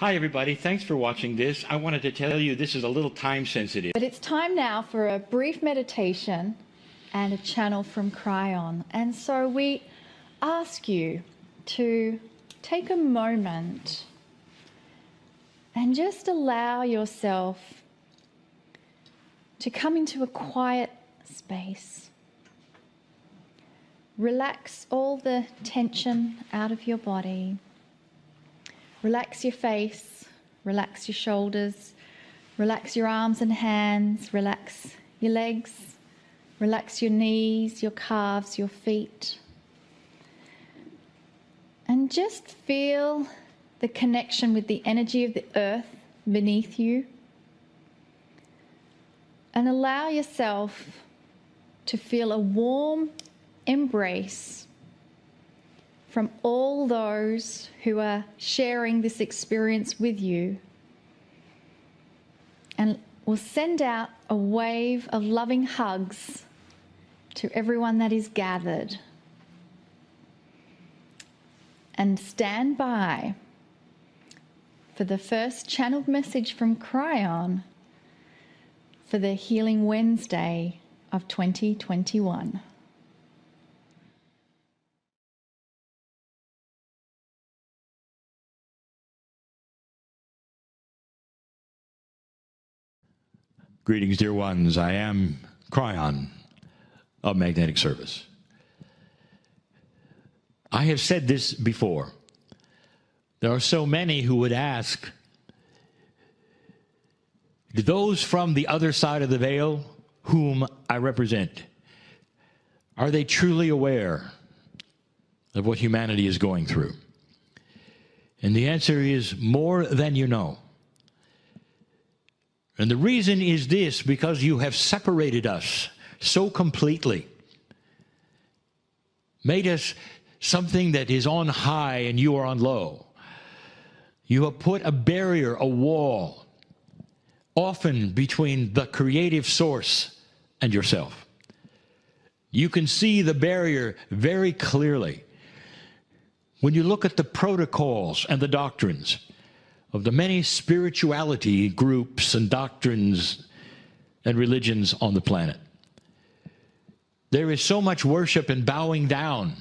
Hi everybody, thanks for watching this. I wanted to tell you this is a little time sensitive. But it's time now for a brief meditation and a channel from Kryon. And so we ask you to take a moment and just allow yourself to come into a quiet space. Relax all the tension out of your body. Relax your face, relax your shoulders, relax your arms and hands, relax your legs, relax your knees, your calves, your feet. And just feel the connection with the energy of the earth beneath you. And allow yourself to feel a warm embrace from all those who are sharing this experience with you. And we'll send out a wave of loving hugs to everyone that is gathered. And stand by for the first channeled message from Kryon for the Healing Wednesday of 2021. Greetings, dear ones. I am Kryon of Magnetic Service. I have said this before. There are so many who would ask, do those from the other side of the veil whom I represent, are they truly aware of what humanity is going through? And the answer is more than you know. And the reason is this, because you have separated us so completely, made us something that is on high and you are on low. You have put a barrier, a wall, often between the creative source and yourself. You can see the barrier very clearly when you look at the protocols and the doctrines of the many spirituality groups and doctrines and religions on the planet. There is so much worship and bowing down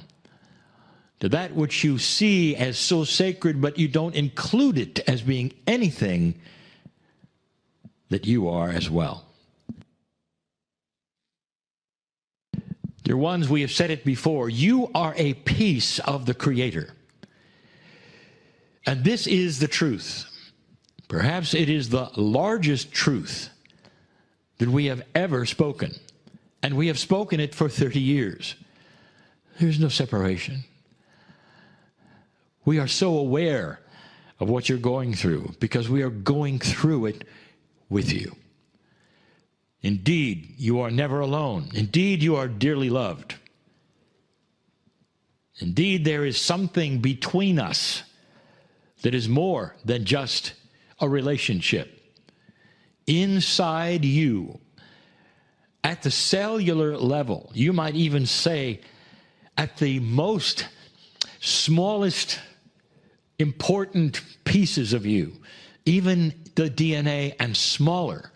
to that which you see as so sacred, but you don't include it as being anything that you are as well. Dear ones, we have said it before, you are a piece of the Creator. And this is the truth. Perhaps it is the largest truth that we have ever spoken. And we have spoken it for 30 years. There's no separation. We are so aware of what you're going through because we are going through it with you. Indeed, you are never alone. Indeed, you are dearly loved. Indeed, there is something between us that is more than just a relationship. Inside you, at the cellular level, you might even say at the most smallest important pieces of you, even the DNA and smaller,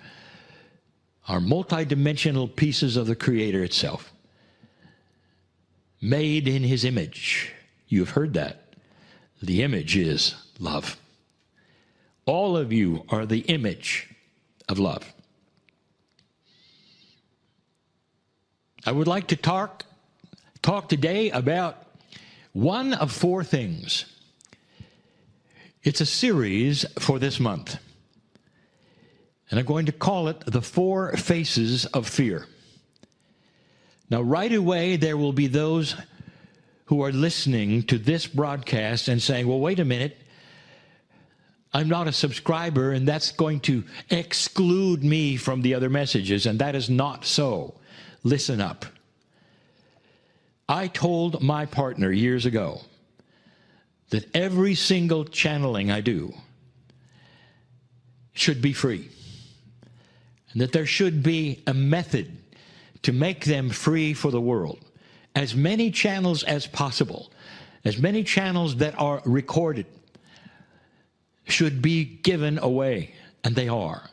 are multidimensional pieces of the Creator itself, made in His image. You've heard that. The image is love. All of you are the image of love. I would like to talk today about one of four things. It's a series for this month. And I'm going to call it The Four Faces of Fear. Now, right away, there will be those who are listening to this broadcast and saying, well, wait a minute, I'm not a subscriber, and that's going to exclude me from the other messages, and that is not so. Listen up. I told my partner years ago that every single channeling I do should be free, and that there should be a method to make them free for the world. As many channels as possible, as many channels that are recorded, should be given away, and they are.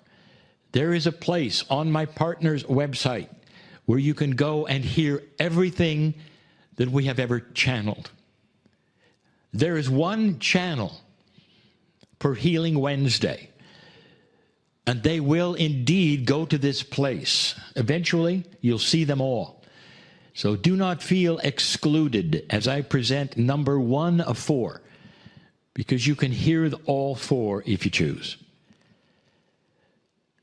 There is a place on my partner's website where you can go and hear everything that we have ever channeled. There is one channel per Healing Wednesday, and they will indeed go to this place. Eventually, you'll see them all. So do not feel excluded as I present number 1 of 4, because you can hear all 4 if you choose.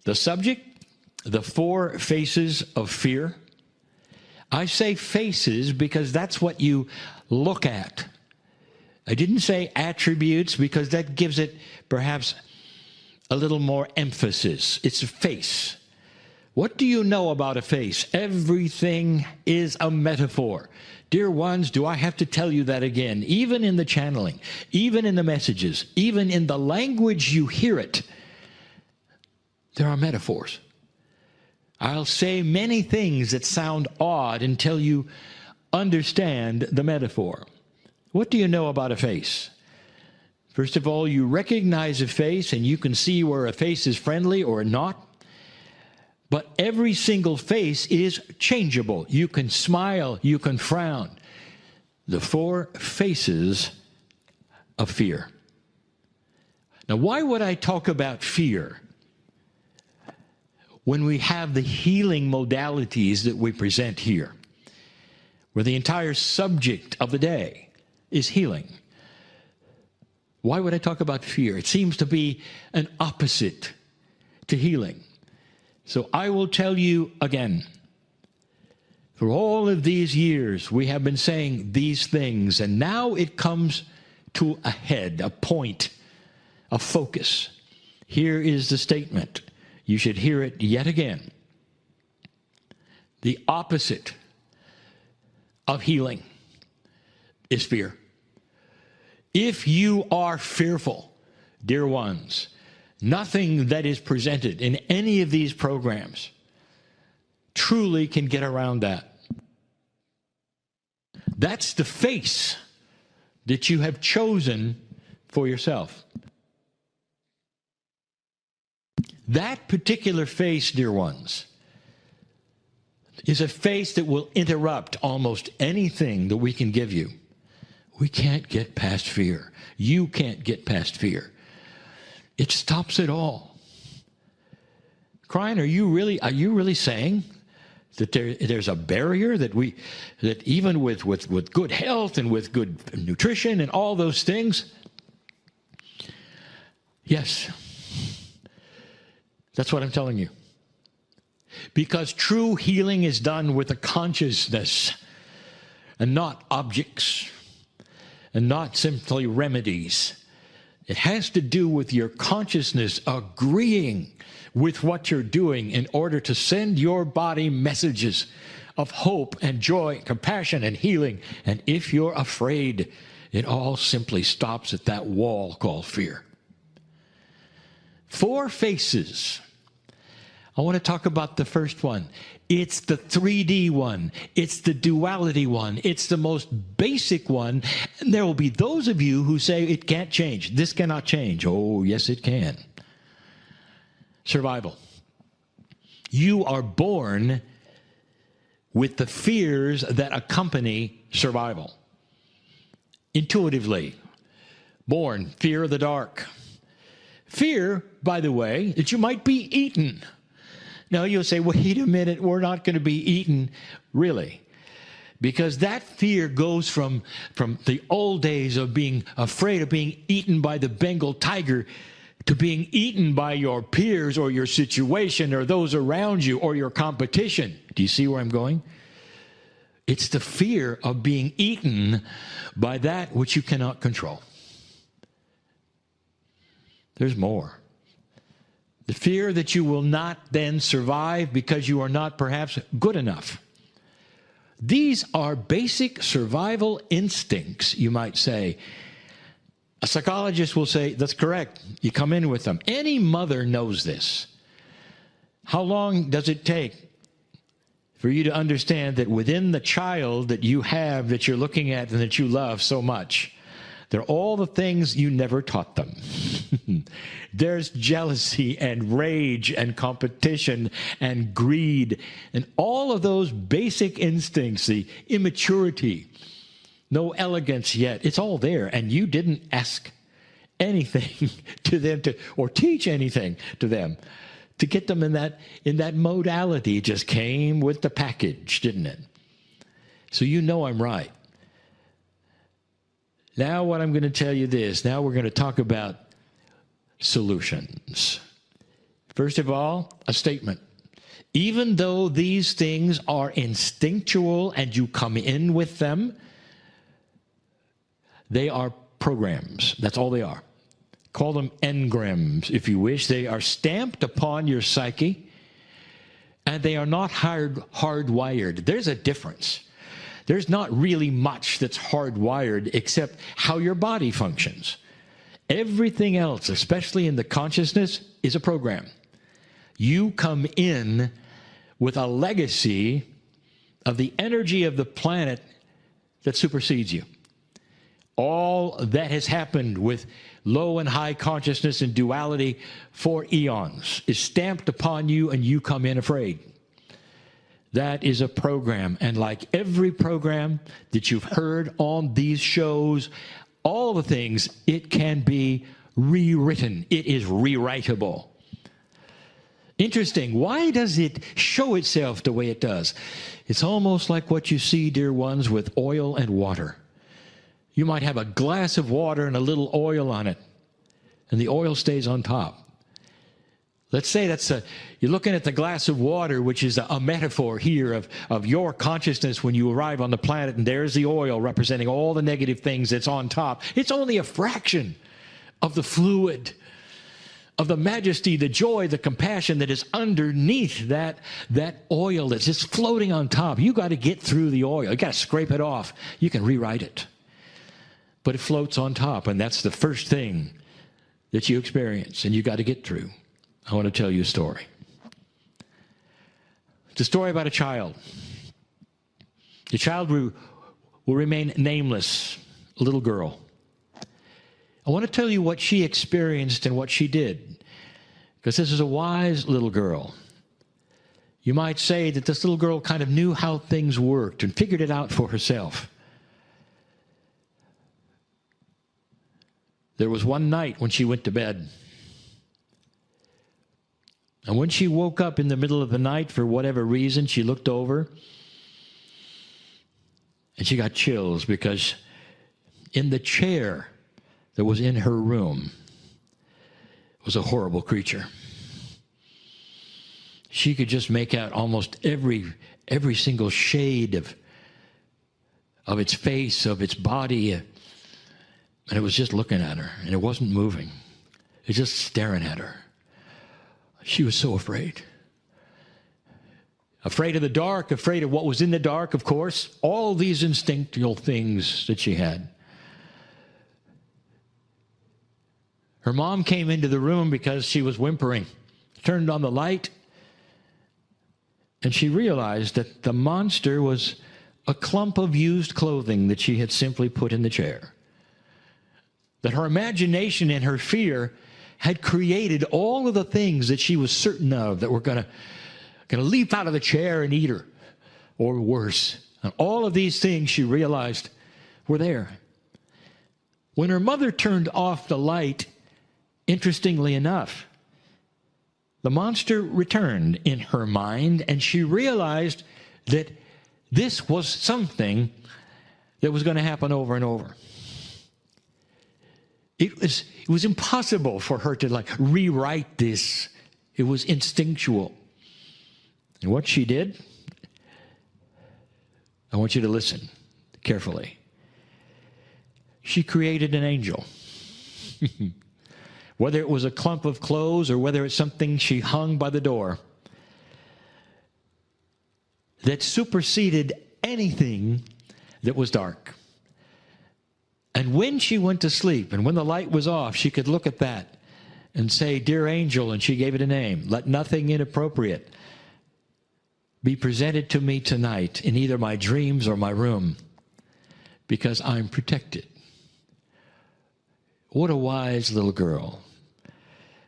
The subject, the 4 faces of fear. I say faces because that's what you look at. I didn't say attributes because that gives it perhaps a little more emphasis. It's a face. What do you know about a face? Everything is a metaphor. Dear ones, do I have to tell you that again? Even in the channeling, even in the messages, even in the language you hear it, there are metaphors. I'll say many things that sound odd until you understand the metaphor. What do you know about a face? First of all, you recognize a face and you can see where a face is friendly or not. But every single face is changeable. You can smile, you can frown. The 4 faces of fear. Now, why would I talk about fear when we have the healing modalities that we present here, where the entire subject of the day is healing? Why would I talk about fear? It seems to be an opposite to healing. So I will tell you again, for all of these years, we have been saying these things, and now it comes to a head, a point, a focus. Here is the statement. You should hear it yet again. The opposite of healing is fear. If you are fearful, dear ones, nothing that is presented in any of these programs truly can get around that. That's the face that you have chosen for yourself. That particular face, dear ones, is a face that will interrupt almost anything that we can give you. We can't get past fear. You can't get past fear. It stops it all. Kryon, are you really saying that there's a barrier that even with good health and with good nutrition and all those things? Yes. That's what I'm telling you. Because true healing is done with a consciousness and not objects and not simply remedies. It has to do with your consciousness agreeing with what you're doing in order to send your body messages of hope and joy, compassion and healing. And if you're afraid, it all simply stops at that wall called fear. 4 faces. I want to talk about the first one. It's the 3D one. It's the duality one. It's the most basic one. And there will be those of you who say it can't change. This cannot change. Oh, yes, it can. Survival. You are born with the fears that accompany survival. Intuitively. Born. Fear of the dark. Fear, by the way, that you might be eaten. Now you'll say, wait a minute, we're not going to be eaten. Really? Because that fear goes from the old days of being afraid of being eaten by the Bengal tiger to being eaten by your peers or your situation or those around you or your competition. Do you see where I'm going? It's the fear of being eaten by that which you cannot control. There's more. The fear that you will not then survive because you are not perhaps good enough. These are basic survival instincts, you might say. A psychologist will say, that's correct. You come in with them. Any mother knows this. How long does it take for you to understand that within the child that you have, that you're looking at and that you love so much, They're all the things you never taught them. There's jealousy and rage and competition and greed and all of those basic instincts, the immaturity, no elegance yet. It's all there, and you didn't ask anything to them or teach anything to them to get them in that modality. It just came with the package, didn't it? So you know I'm right. Now what I'm going to tell you this. Now we're going to talk about solutions. First of all, a statement. Even though these things are instinctual and you come in with them, they are programs. That's all they are. Call them engrams, if you wish. They are stamped upon your psyche, and they are not hardwired. There's a difference. There's not really much that's hardwired except how your body functions. Everything else, especially in the consciousness, is a program. You come in with a legacy of the energy of the planet that supersedes you. All that has happened with low and high consciousness and duality for eons is stamped upon you, and you come in afraid. That is a program. And like every program that you've heard on these shows, all the things, it can be rewritten. It is rewritable. Interesting. Why does it show itself the way it does? It's almost like what you see, dear ones, with oil and water. You might have a glass of water and a little oil on it, and the oil stays on top. Let's say you're looking at the glass of water, which is a metaphor here of your consciousness when you arrive on the planet, and there's the oil representing all the negative things that's on top. It's only a fraction of the fluid, of the majesty, the joy, the compassion that is underneath that oil that's just floating on top. You got to get through the oil. You got to scrape it off. You can rewrite it. But it floats on top, and that's the first thing that you experience, and you got to get through. I want to tell you a story. It's a story about a child. The child will remain nameless, a little girl. I want to tell you what she experienced and what she did, because this is a wise little girl. You might say that this little girl kind of knew how things worked and figured it out for herself. There was one night when she went to bed. And when she woke up in the middle of the night, for whatever reason, she looked over and she got chills, because in the chair that was in her room was a horrible creature. She could just make out almost every single shade of its face, of its body, and it was just looking at her, and it wasn't moving. It was just staring at her. She was so afraid. Afraid of the dark, afraid of what was in the dark, of course. All these instinctual things that she had. Her mom came into the room because she was whimpering, turned on the light, and she realized that the monster was a clump of used clothing that she had simply put in the chair. That her imagination and her fear had created all of the things that she was certain of that were going to leap out of the chair and eat her, or worse. And all of these things she realized were there. When her mother turned off the light, interestingly enough, the monster returned in her mind, and she realized that this was something that was going to happen over and over. It was impossible for her to rewrite this. It was instinctual. And what she did, I want you to listen carefully. She created an angel. Whether it was a clump of clothes or whether it's something she hung by the door that superseded anything that was dark. And when she went to sleep and when the light was off, she could look at that and say, "Dear angel," and she gave it a name. "Let nothing inappropriate be presented to me tonight in either my dreams or my room, because I'm protected. What a wise little girl.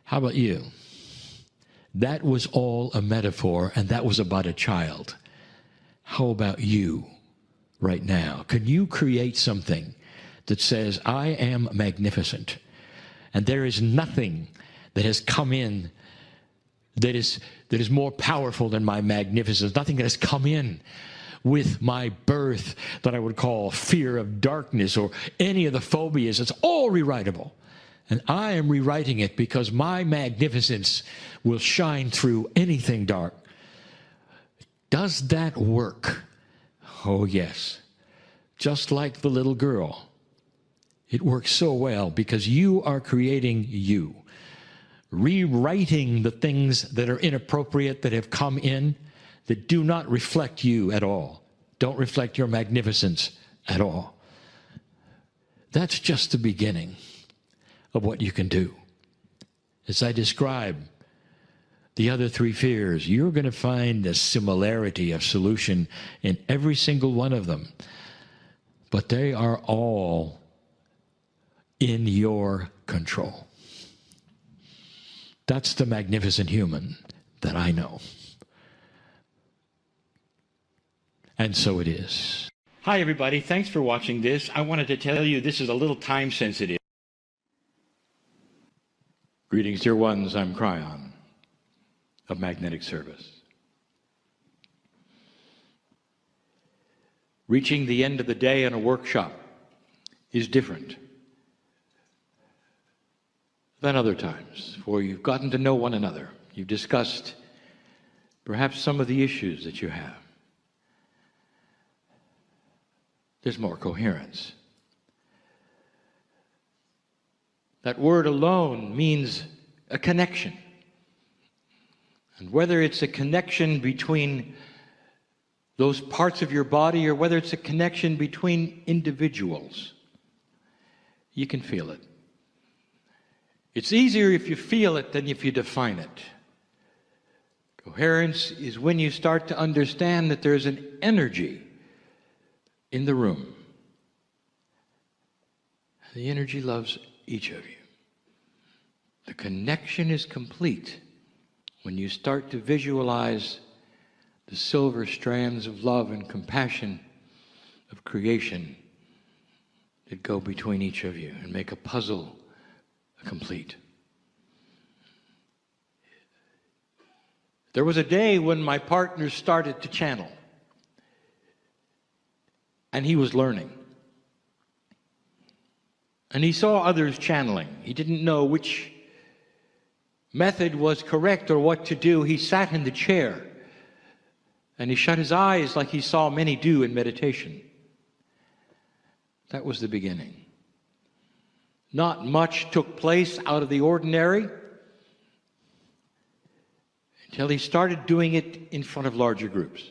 How about you? That was all a metaphor, and that was about a child. How about you right now? Can you create something that says, I am magnificent, and there is nothing that has come in that is more powerful than my magnificence, nothing that has come in with my birth that I would call fear of darkness or any of the phobias. It's all rewritable. And I am rewriting it because my magnificence will shine through anything dark. Does that work? Oh, yes. Just like the little girl. It works so well because you are creating you. Rewriting the things that are inappropriate, that have come in, that do not reflect you at all. Don't reflect your magnificence at all. That's just the beginning of what you can do. As I describe the other three fears, you're going to find a similarity of solution in every single one of them. But they are all in your control. That's the magnificent human that I know. And so it is. Hi, everybody. Thanks for watching this. I wanted to tell you this is a little time sensitive. Greetings, dear ones. I'm Kryon of Magnetic Service. Reaching the end of the day in a workshop is different than other times, for you've gotten to know one another. You've discussed perhaps some of the issues that you have. There's more coherence. That word alone means a connection. And whether it's a connection between those parts of your body or whether it's a connection between individuals, you can feel it. It's easier if you feel it than if you define it. Coherence is when you start to understand that there's an energy in the room. The energy loves each of you. The connection is complete when you start to visualize the silver strands of love and compassion of creation that go between each of you and make a puzzle complete. There was a day when my partner started to channel, and he was learning. And he saw others channeling. He didn't know which method was correct or what to do. He sat in the chair, and he shut his eyes like he saw many do in meditation. That was the beginning. Not much took place out of the ordinary until he started doing it in front of larger groups.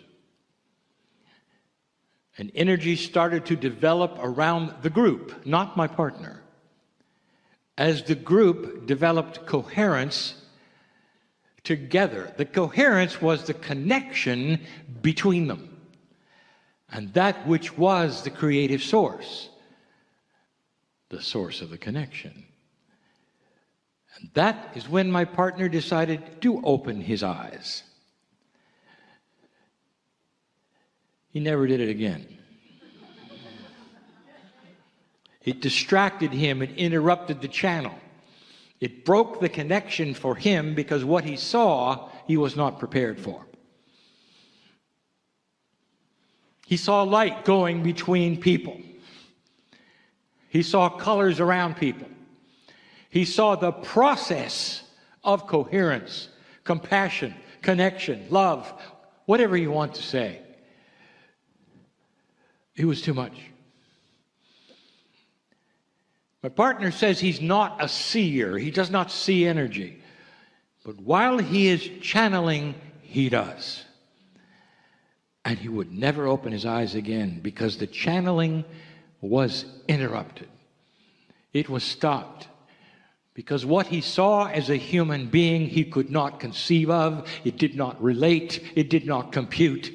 And energy started to develop around the group, not my partner. As the group developed coherence together, the coherence was the connection between them, and that which was the creative source. The source of the connection. And that is when my partner decided to open his eyes. He never did it again. It distracted him and interrupted the channel. It broke the connection for him because what he saw, he was not prepared for. He saw light going between people. He saw colors around people. He saw the process of coherence, compassion, connection, love, whatever you want to say. It was too much. My partner says he's not a seer. He does not see energy. But while he is channeling, he does. And he would never open his eyes again because the channeling was interrupted. It was stopped because what he saw as a human being he could not conceive of, it did not relate, it did not compute.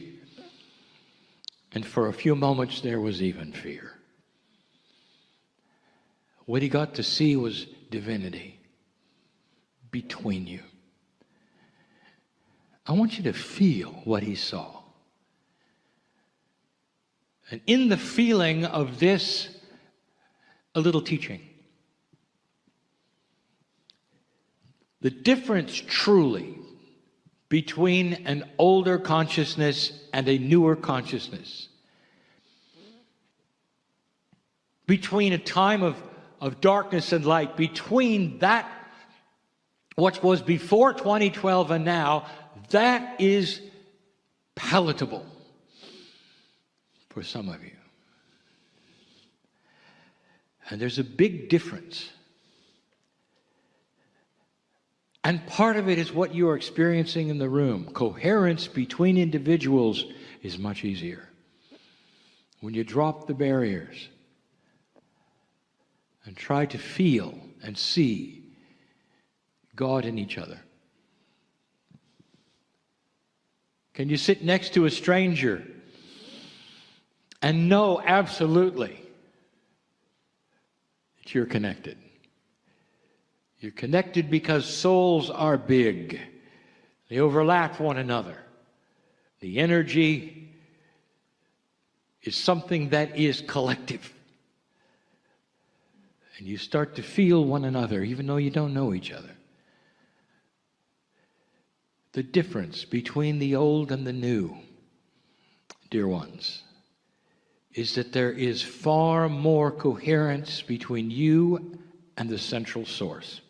And for a few moments there was even fear. What he got to see was divinity between you. I want you to feel what he saw. And in the feeling of this, a little teaching. The difference truly between an older consciousness and a newer consciousness, between a time of darkness and light, between that, what was before 2012 and now, that is palatable for some of you. And there's a big difference. And part of it is what you are experiencing in the room. Coherence between individuals is much easier when you drop the barriers and try to feel and see God in each other. Can you sit next to a stranger and know absolutely that you're connected? You're connected because souls are big. They overlap one another. The energy is something that is collective. And you start to feel one another, even though you don't know each other. The difference between the old and the new, dear ones, is that there is far more coherence between you and the central source.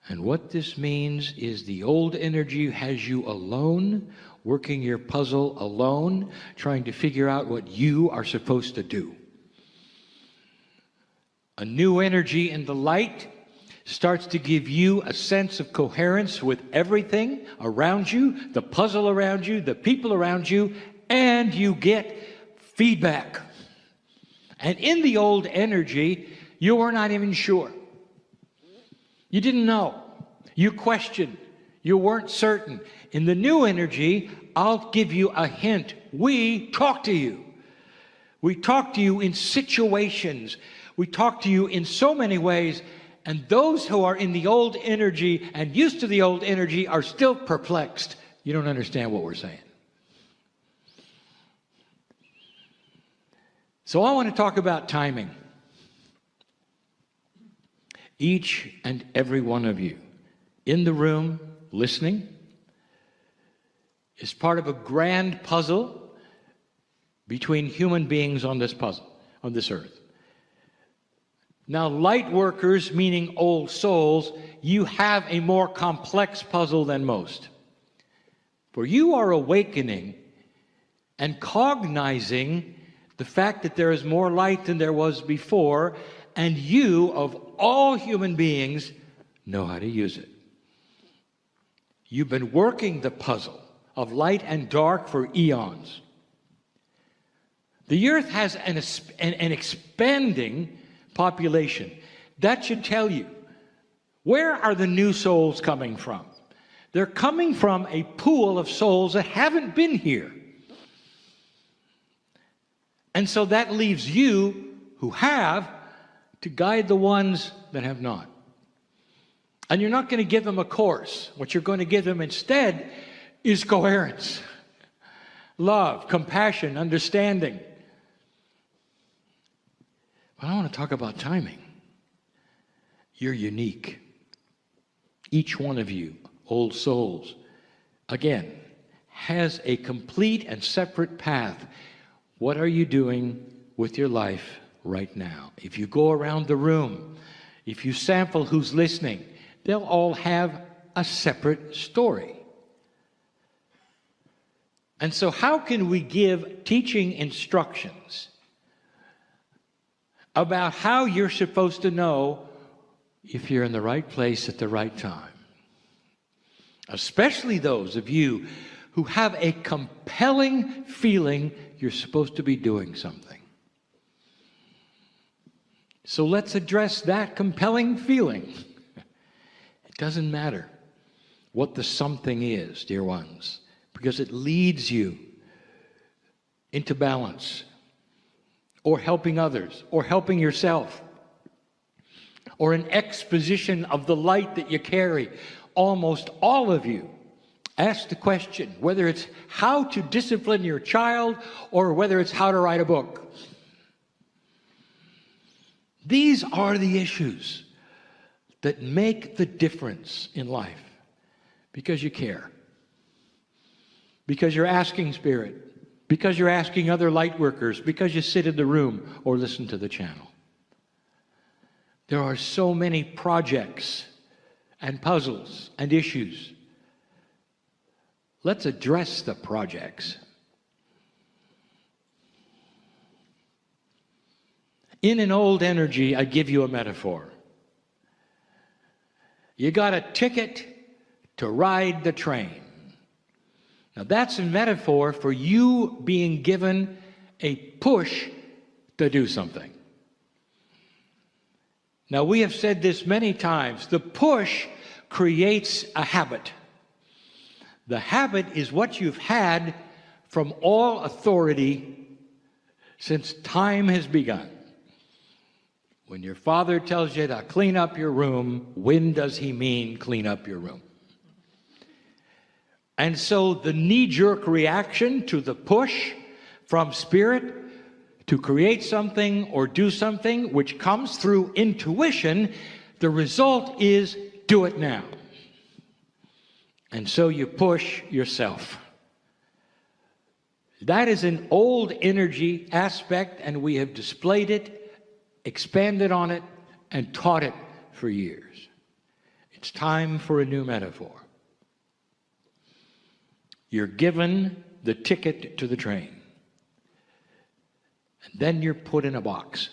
And what this means is the old energy has you alone, working your puzzle alone, trying to figure out what you are supposed to do. A new energy in the light starts to give you a sense of coherence with everything around you, the puzzle around you, the people around you, and you get feedback. And in the old energy, you were not even sure. You didn't know. You questioned. You weren't certain. In the new energy, I'll give you a hint. We talk to you. We talk to you in situations. We talk to you in so many ways. And those who are in the old energy and used to the old energy are still perplexed. You don't understand what we're saying. So I want to talk about timing. Each and every one of you in the room listening is part of a grand puzzle between human beings on this puzzle, on this earth. Now, light workers, meaning old souls, you have a more complex puzzle than most. For you are awakening and cognizing the fact that there is more light than there was before, and you, of all human beings, know how to use it. You've been working the puzzle of light and dark for eons. The earth has an expanding population. That should tell you, where are the new souls coming from? They're coming from a pool of souls that haven't been here. And so that leaves you, who have, to guide the ones that have not. And you're not going to give them a course. What you're going to give them instead is coherence, love, compassion, understanding. But I want to talk about timing. You're unique. Each one of you, old souls, again, has a complete and separate path. What are you doing with your life right now? If you go around the room, if you sample who's listening, they'll all have a separate story. And so how can we give teaching instructions about how you're supposed to know if you're in the right place at the right time? Especially those of you who have a compelling feeling you're supposed to be doing something. So let's address that compelling feeling. It doesn't matter what the something is, dear ones, because it leads you into balance, or helping others, or helping yourself, or an exposition of the light that you carry. Almost all of you ask the question, whether it's how to discipline your child or whether it's how to write a book. These are the issues that make the difference in life, because you care, because you're asking Spirit, because you're asking other light workers, because you sit in the room or listen to the channel. There are so many projects and puzzles and issues. Let's address the projects. In an old energy, I give you a metaphor. You got a ticket to ride the train. Now that's a metaphor for you being given a push to do something. Now we have said this many times. The push creates a habit. The habit is what you've had from all authority since time has begun. When your father tells you to clean up your room, when does he mean clean up your room? And so the knee-jerk reaction to the push from Spirit to create something or do something, which comes through intuition, the result is do it now. And so you push yourself. That is an old energy aspect, and we have displayed it, expanded on it, and taught it for years. It's time for a new metaphor. You're given the ticket to the train, and then you're put in a box.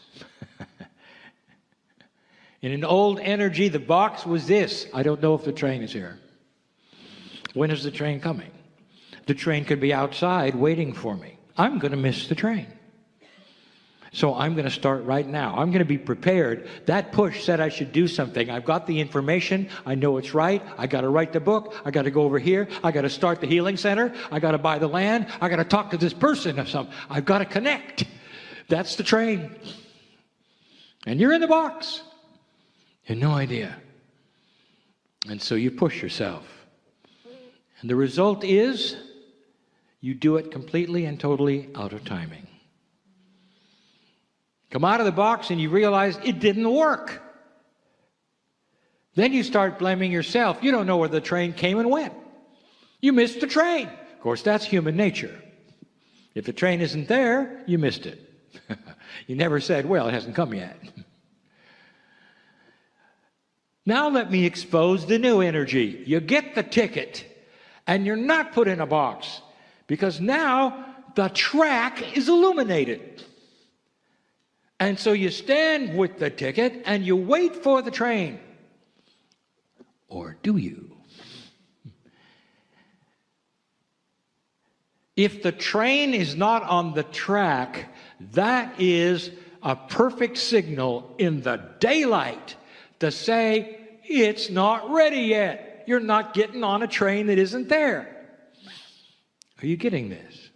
In an old energy, the box was this: I don't know if the train is here. When is the train coming? The train could be outside waiting for me. I'm going to miss the train. So I'm going to start right now. I'm going to be prepared. That push said I should do something. I've got the information. I know it's right. I got to write the book. I got to go over here. I got to start the healing center. I got to buy the land. I got to talk to this person or something. I've got to connect. That's the train. And you're in the box. You have no idea. And so you push yourself. And the result is you do it completely and totally out of timing. Come out of the box and you realize it didn't work. Then you start blaming yourself. You don't know where the train came and went. You missed the train. Of course, that's human nature. If the train isn't there, you missed it. You never said, well, it hasn't come yet. Now let me expose the new energy. You get the ticket. And you're not put in a box, because now the track is illuminated. And so you stand with the ticket and you wait for the train. Or do you? If the train is not on the track, that is a perfect signal in the daylight to say it's not ready yet. You're not getting on a train that isn't there. Are you getting this?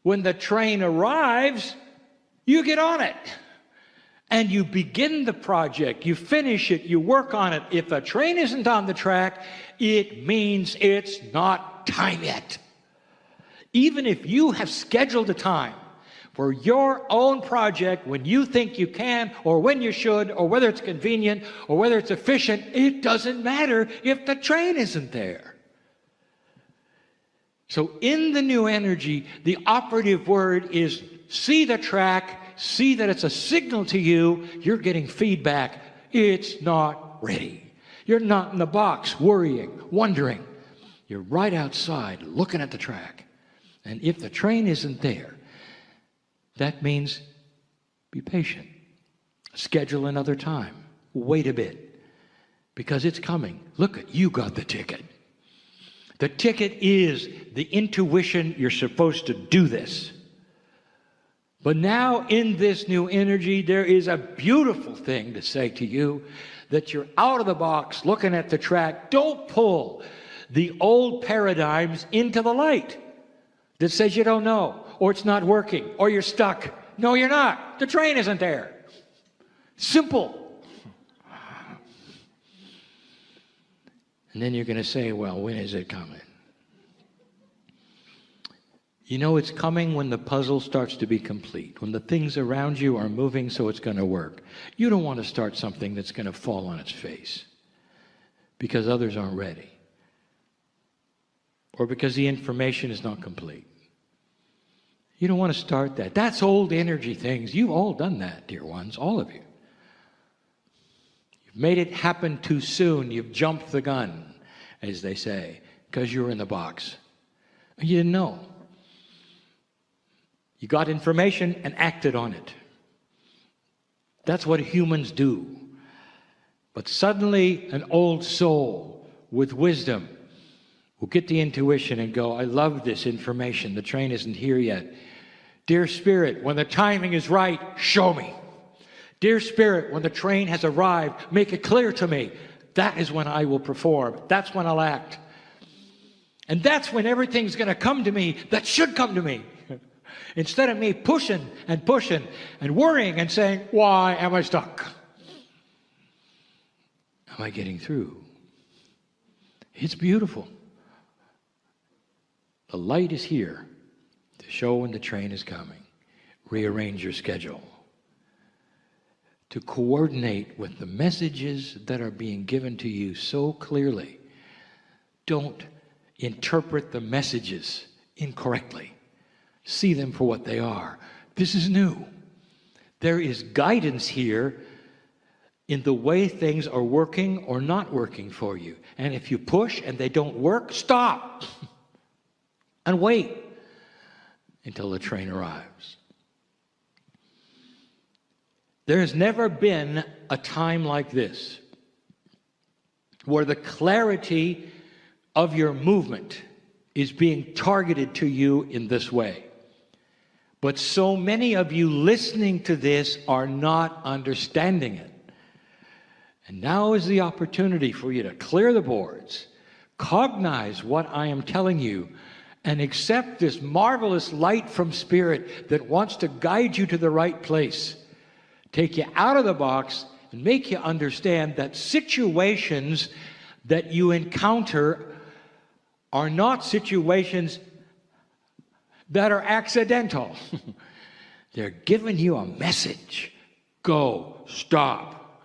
When the train arrives, you get on it. And you begin the project. You finish it. You work on it. If the train isn't on the track, it means it's not time yet. Even if you have scheduled a time for your own project when you think you can, or when you should, or whether it's convenient, or whether it's efficient, it doesn't matter if the train isn't there. So in the new energy, the operative word is see the track, see that it's a signal to you, you're getting feedback, it's not ready. You're not in the box worrying, wondering. You're right outside looking at the track. And if the train isn't there, that means be patient. Schedule another time. Wait a bit, because it's coming. Look, you got the ticket. The ticket is the intuition you're supposed to do this. But now in this new energy, there is a beautiful thing to say to you, that you're out of the box looking at the track. Don't pull the old paradigms into the light that says you don't know, or it's not working, or you're stuck. No, you're not. The train isn't there. Simple. And then you're going to say, well, when is it coming? You know it's coming when the puzzle starts to be complete, when the things around you are moving so it's going to work. You don't want to start something that's going to fall on its face because others aren't ready or because the information is not complete. You don't want to start that. That's old energy things. You've all done that, dear ones, all of you. You've made it happen too soon. You've jumped the gun, as they say, because you're in the box. You didn't know. You got information and acted on it. That's what humans do. But suddenly, an old soul with wisdom will get the intuition and go, I love this information. The train isn't here yet. Dear Spirit, when the timing is right, show me. Dear Spirit, when the train has arrived, make it clear to me. That is when I will perform. That's when I'll act. And that's when everything's going to come to me that should come to me. Instead of me pushing and worrying and saying, why am I stuck? Am I getting through? It's beautiful. The light is here to show when the train is coming. Rearrange your schedule to coordinate with the messages that are being given to you so clearly. Don't interpret the messages incorrectly. See them for what they are. This is new. There is guidance here in the way things are working or not working for you. And if you push and they don't work, stop and wait until the train arrives. There has never been a time like this where the clarity of your movement is being targeted to you in this way. But so many of you listening to this are not understanding it. And now is the opportunity for you to clear the boards, cognize what I am telling you, and accept this marvelous light from Spirit that wants to guide you to the right place, take you out of the box, and make you understand that situations that you encounter are not situations that are accidental. They're giving you a message. Go, stop,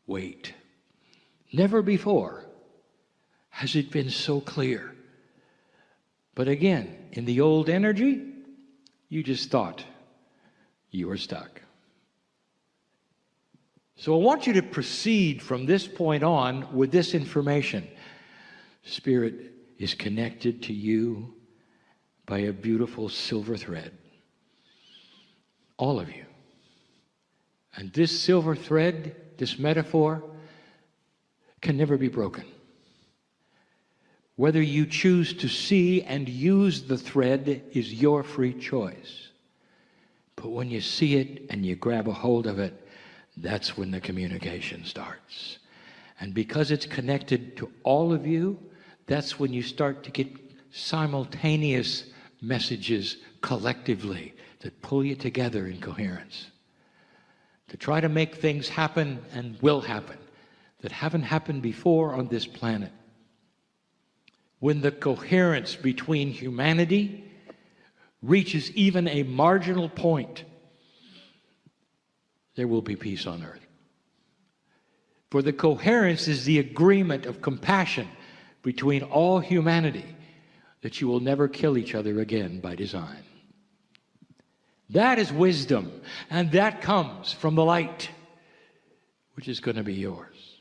wait. Never before has it been so clear. But again, in the old energy, you just thought you were stuck. So I want you to proceed from this point on with this information. Spirit is connected to you by a beautiful silver thread. All of you. And this silver thread, this metaphor, can never be broken. Whether you choose to see and use the thread is your free choice. But when you see it and you grab a hold of it, that's when the communication starts. And because it's connected to all of you, that's when you start to get simultaneous messages collectively that pull you together in coherence. To try to make things happen and will happen that haven't happened before on this planet. When the coherence between humanity reaches even a marginal point, there will be peace on earth. For the coherence is the agreement of compassion between all humanity that you will never kill each other again by design. That is wisdom, and that comes from the light, which is going to be yours.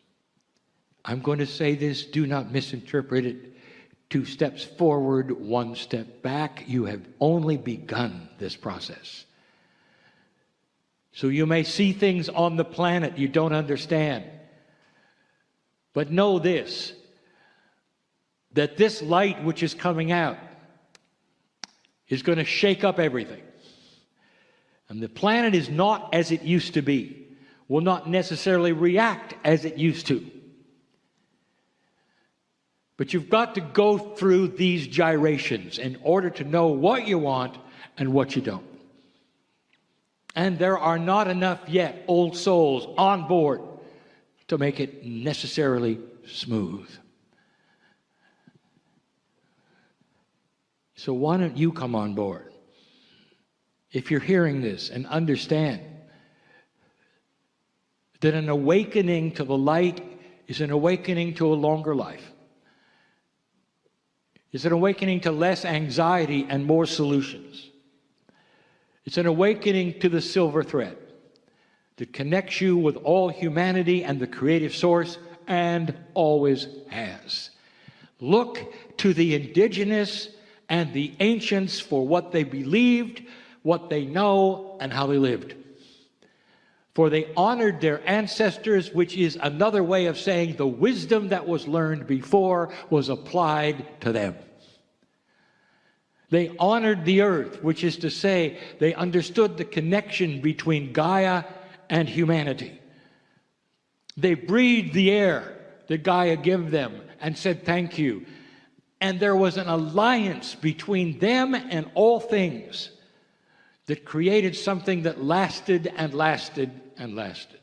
I'm going to say this, do not misinterpret it. 2 steps forward, 1 step back. You have only begun this process. So you may see things on the planet you don't understand. But know this, that this light which is coming out is going to shake up everything. And the planet is not as it used to be, will not necessarily react as it used to. But you've got to go through these gyrations in order to know what you want and what you don't. And there are not enough yet old souls on board to make it necessarily smooth. So why don't you come on board? If you're hearing this and understand that an awakening to the light is an awakening to a longer life. It's an awakening to less anxiety and more solutions. It's an awakening to the silver thread that connects you with all humanity and the creative source, and always has. Look to the indigenous and the ancients for what they believed, what they know, and how they lived. For they honored their ancestors, which is another way of saying the wisdom that was learned before was applied to them. They honored the earth, which is to say they understood the connection between Gaia and humanity. They breathed the air that Gaia gave them and said thank you. And there was an alliance between them and all things that created something that lasted and lasted and lasted.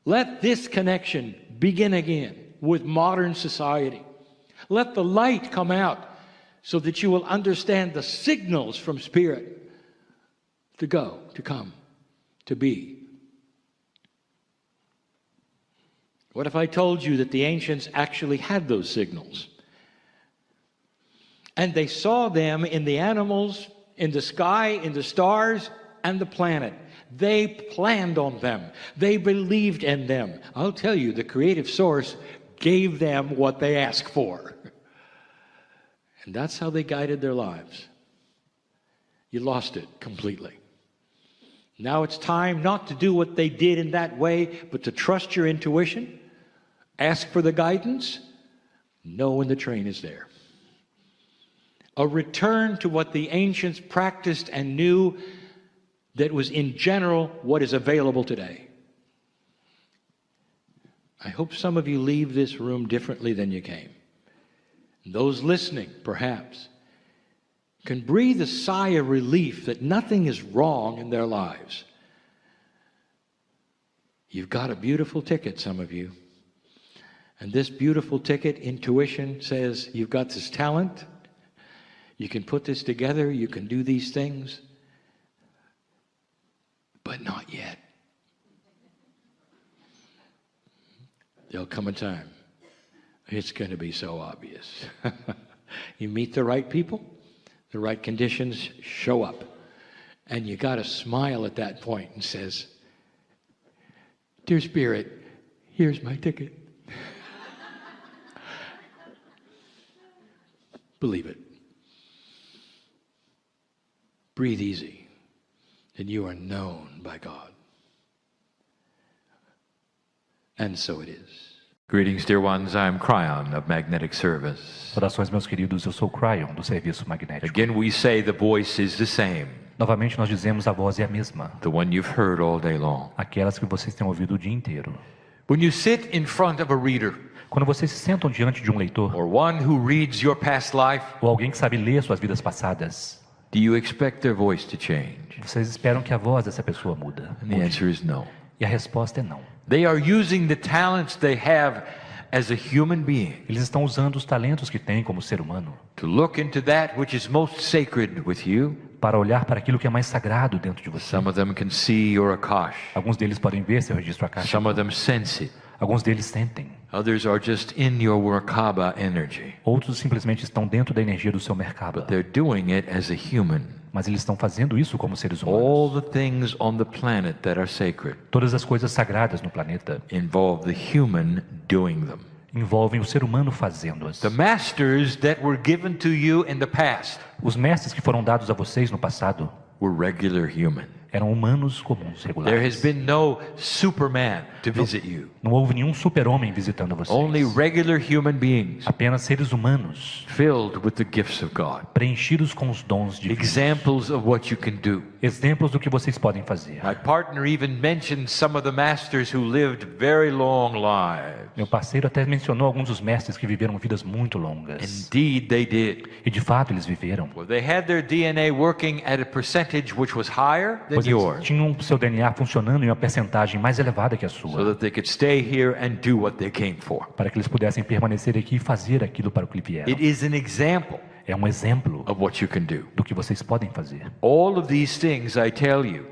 Let this connection begin again with modern society. Let the light come out so that you will understand the signals from Spirit to go, to come, to be. What if I told you that the ancients actually had those signals? And they saw them in the animals, in the sky, in the stars, and the planet. They planned on them. They believed in them. I'll tell you, the creative source gave them what they asked for. And that's how they guided their lives. You lost it completely. Now it's time not to do what they did in that way, but to trust your intuition, ask for the guidance, know when the train is there. A return to what the ancients practiced and knew that was in general what is available today. I hope some of you leave this room differently than you came. Those listening, perhaps, can breathe a sigh of relief that nothing is wrong in their lives. You've got a beautiful ticket, some of you. And this beautiful ticket, intuition, says you've got this talent. You can put this together. You can do these things. But not yet. There'll come a time. It's going to be so obvious. You meet the right people, the right conditions show up. And you got to smile at that point and says, "Dear Spirit, here's my ticket." Believe it. Breathe easy, and you are known by God. And so it is. Greetings, dear ones. I'm Kryon of Magnetic Service. Saudações, meus queridos. Eu sou Kryon, do Serviço Magnético. Again, we say the voice is the same. Novamente, nós dizemos a voz é a mesma. The one you've heard all day long. Aquelas que vocês têm ouvido o dia inteiro. When you sit in front of a reader, quando vocês se sentam diante de um leitor, or one who reads your past life, ou alguém que sabe ler suas vidas passadas, do you expect their voice to change? Vocês esperam que a voz dessa pessoa muda? And the answer is no. E a resposta é não. They are using the talents they have as a human being. Eles estão usando os talentos que têm como ser humano. To look into that which is most sacred with you. Para olhar para aquilo que é mais sagrado dentro de você. Some of them can see your akash. Alguns deles podem ver seu registro akashico. Some of them sense it. Alguns deles sentem. Others are just in your Merkaba energy. Outros simplesmente estão dentro da energia do seu Merkaba. But they're doing it as a human. Mas eles estão fazendo isso como seres humanos. All the things on the planet that are sacred. Todas as coisas sagradas no planeta involve the human doing them. Envolvem o ser humano fazendo-as. The masters that were given to you in the past. Os mestres que foram dados a vocês no passado were regular humans. Eram humanos comuns, There regulares. has been no Superman to visit you. Não houve nenhum super-homem visitando vocês. Only regular human beings Apenas seres humanos, filled with the gifts of God. preenchidos com os dons divinos. Examples of what you can do. Exemplos do que vocês podem fazer. My partner even mentioned some of the masters who lived very long lives. Meu parceiro até mencionou alguns dos mestres que viveram vidas muito longas. Indeed, they did. E de fato eles viveram. Well, they had their DNA working at a percentage which was higher than Pois eles yours, tinham seu DNA funcionando em uma percentagem mais elevada que a so sua. that they could stay here and do what they came for. Para que eles pudessem permanecer aqui e fazer aquilo para o que vieram. It is an example É um exemplo of what you can do. do que vocês podem fazer. All of these things I tell you,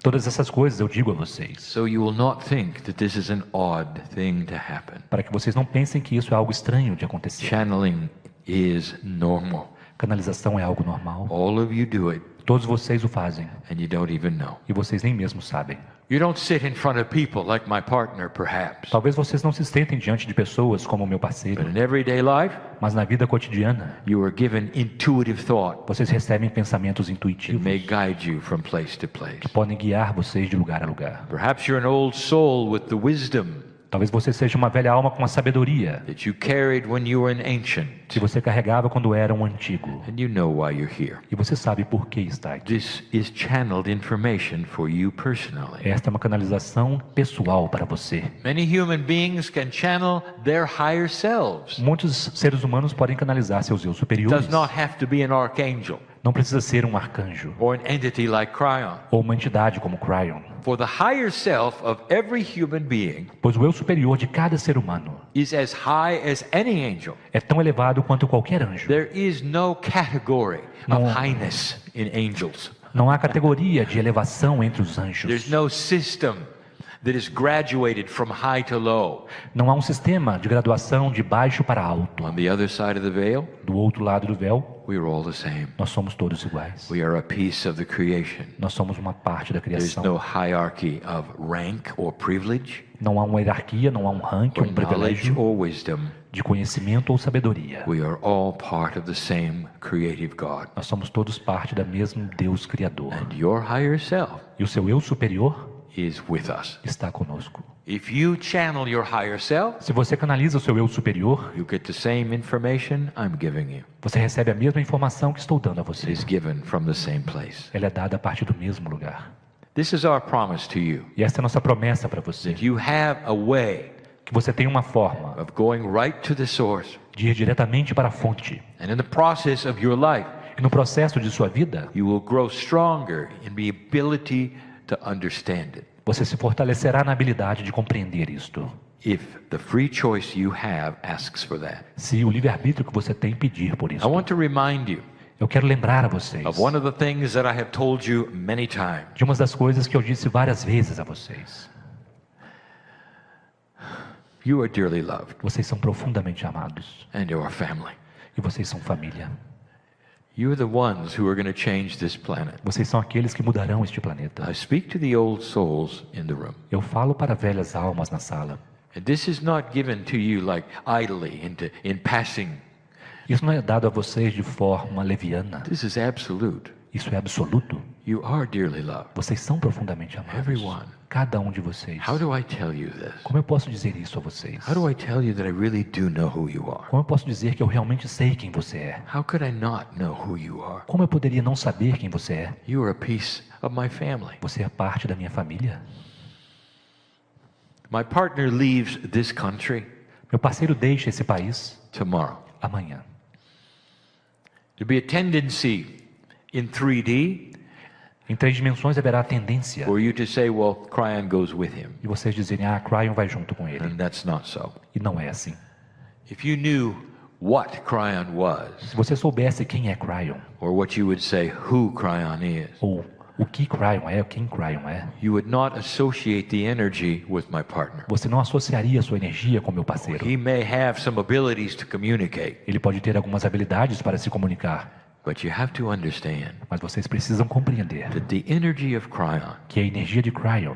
Todas essas coisas eu digo a vocês, so you will not think that this is an odd thing to happen. para que vocês não pensem que isso é algo estranho de acontecer. Channeling is normal. Canalização é algo normal. All of you do it, Todos vocês o fazem and you don't even know. e vocês nem mesmo sabem. You don't sit in front of people like my partner, perhaps. Talvez vocês não se sentem diante de pessoas como o meu But parceiro, in everyday life, mas na vida cotidiana, you are given intuitive thought vocês recebem pensamentos that intuitivos may guide you from place to place. que podem guiar vocês de lugar a lugar. Perhaps you're an old soul with the wisdom Talvez você seja uma velha alma com a sabedoria that you carried when you were an ancient, que você carregava quando era um antigo. and you know why you're here. E você sabe por que está aqui. This is channeled information for you personally. Esta é uma canalização pessoal para você. Many human beings can channel their higher selves. Muitos seres humanos podem canalizar seus eu It superiores. does not have to be an archangel Não precisa ser um arcanjo or an entity like Kryon. ou uma entidade como Kryon. For the higher self of every human being Pois o eu superior de cada ser humano is as high as any angel. é tão elevado quanto qualquer anjo. There is no category No. of highness in angels. Não há categoria de elevação entre os There's anjos. no system that is graduated from high to low. Não há um sistema de graduação de baixo para alto. On the other side of the veil, Do outro lado do véu, we are all the same. nós somos todos iguais. We are a piece of the creation. Nós somos uma parte da There's criação. no hierarchy of rank or privilege, Não há uma hierarquia, não há um ranking, or um knowledge privilégio or wisdom. de conhecimento ou sabedoria. We are all part of the same creative God. Nós somos todos parte da mesma Deus Criador. And your higher self E o seu eu superior is with us. está conosco. If you channel your higher self, Se você canaliza o seu eu superior, you get the same information I'm giving you. você recebe a mesma informação que estou dando a It você. is given from the same place. Ela é dada a partir do mesmo lugar. This is our promise to you, E essa é a nossa promessa para você. that you have a way Que você tem uma forma of going right to the source. de ir diretamente para a fonte. And in the process of your life, E no processo de sua vida, you will grow stronger in the ability to understand it. você se fortalecerá na habilidade de compreender isto. If the free choice you have asks for that. Se o livre-arbítrio que você tem pedir por I isso. want to remind you Eu quero lembrar a vocês of one of the things that I have told you many times. de uma das coisas que eu disse várias vezes a vocês. You are dearly loved, Vocês são profundamente amados. and you are family. E vocês são família. You are the ones who are going to change this planet. Vocês são aqueles que mudarão este planeta. I speak to the old souls in the room. Eu falo para velhas almas na sala. And this is not given to you like idly in passing. Isso não é dado a vocês de forma leviana. This is absolute. Isso é absoluto. You are dearly loved. Vocês são profundamente amados. Everyone. Cada um de vocês. How do I tell you this? Como eu posso dizer isso a vocês? How do I tell you that I really do know who you are? Como eu posso dizer que eu realmente sei quem você é? How could I not know who you are? Como eu poderia não saber quem você é? You are a piece of my family. Você é parte da minha família. My partner leaves this country Meu parceiro deixa esse país tomorrow. amanhã. There'll be a tendency in 3D Em 3 dimensões haverá a tendência for you to say, well, Kryon goes with him. de vocês dizerem, Kryon vai junto com ele. And that's not so. E não é assim. If you knew what Kryon was, Se você soubesse quem é Kryon, or what you would say who Kryon is, ou o que Kryon é, quem Kryon é, you would not associate the energy with my partner. você não associaria a sua energia com meu parceiro. He may have some abilities to communicate, Ele pode ter algumas habilidades para se comunicar, but you have to understand mas vocês precisam compreender that the energy of Kryon que a energia de Kryon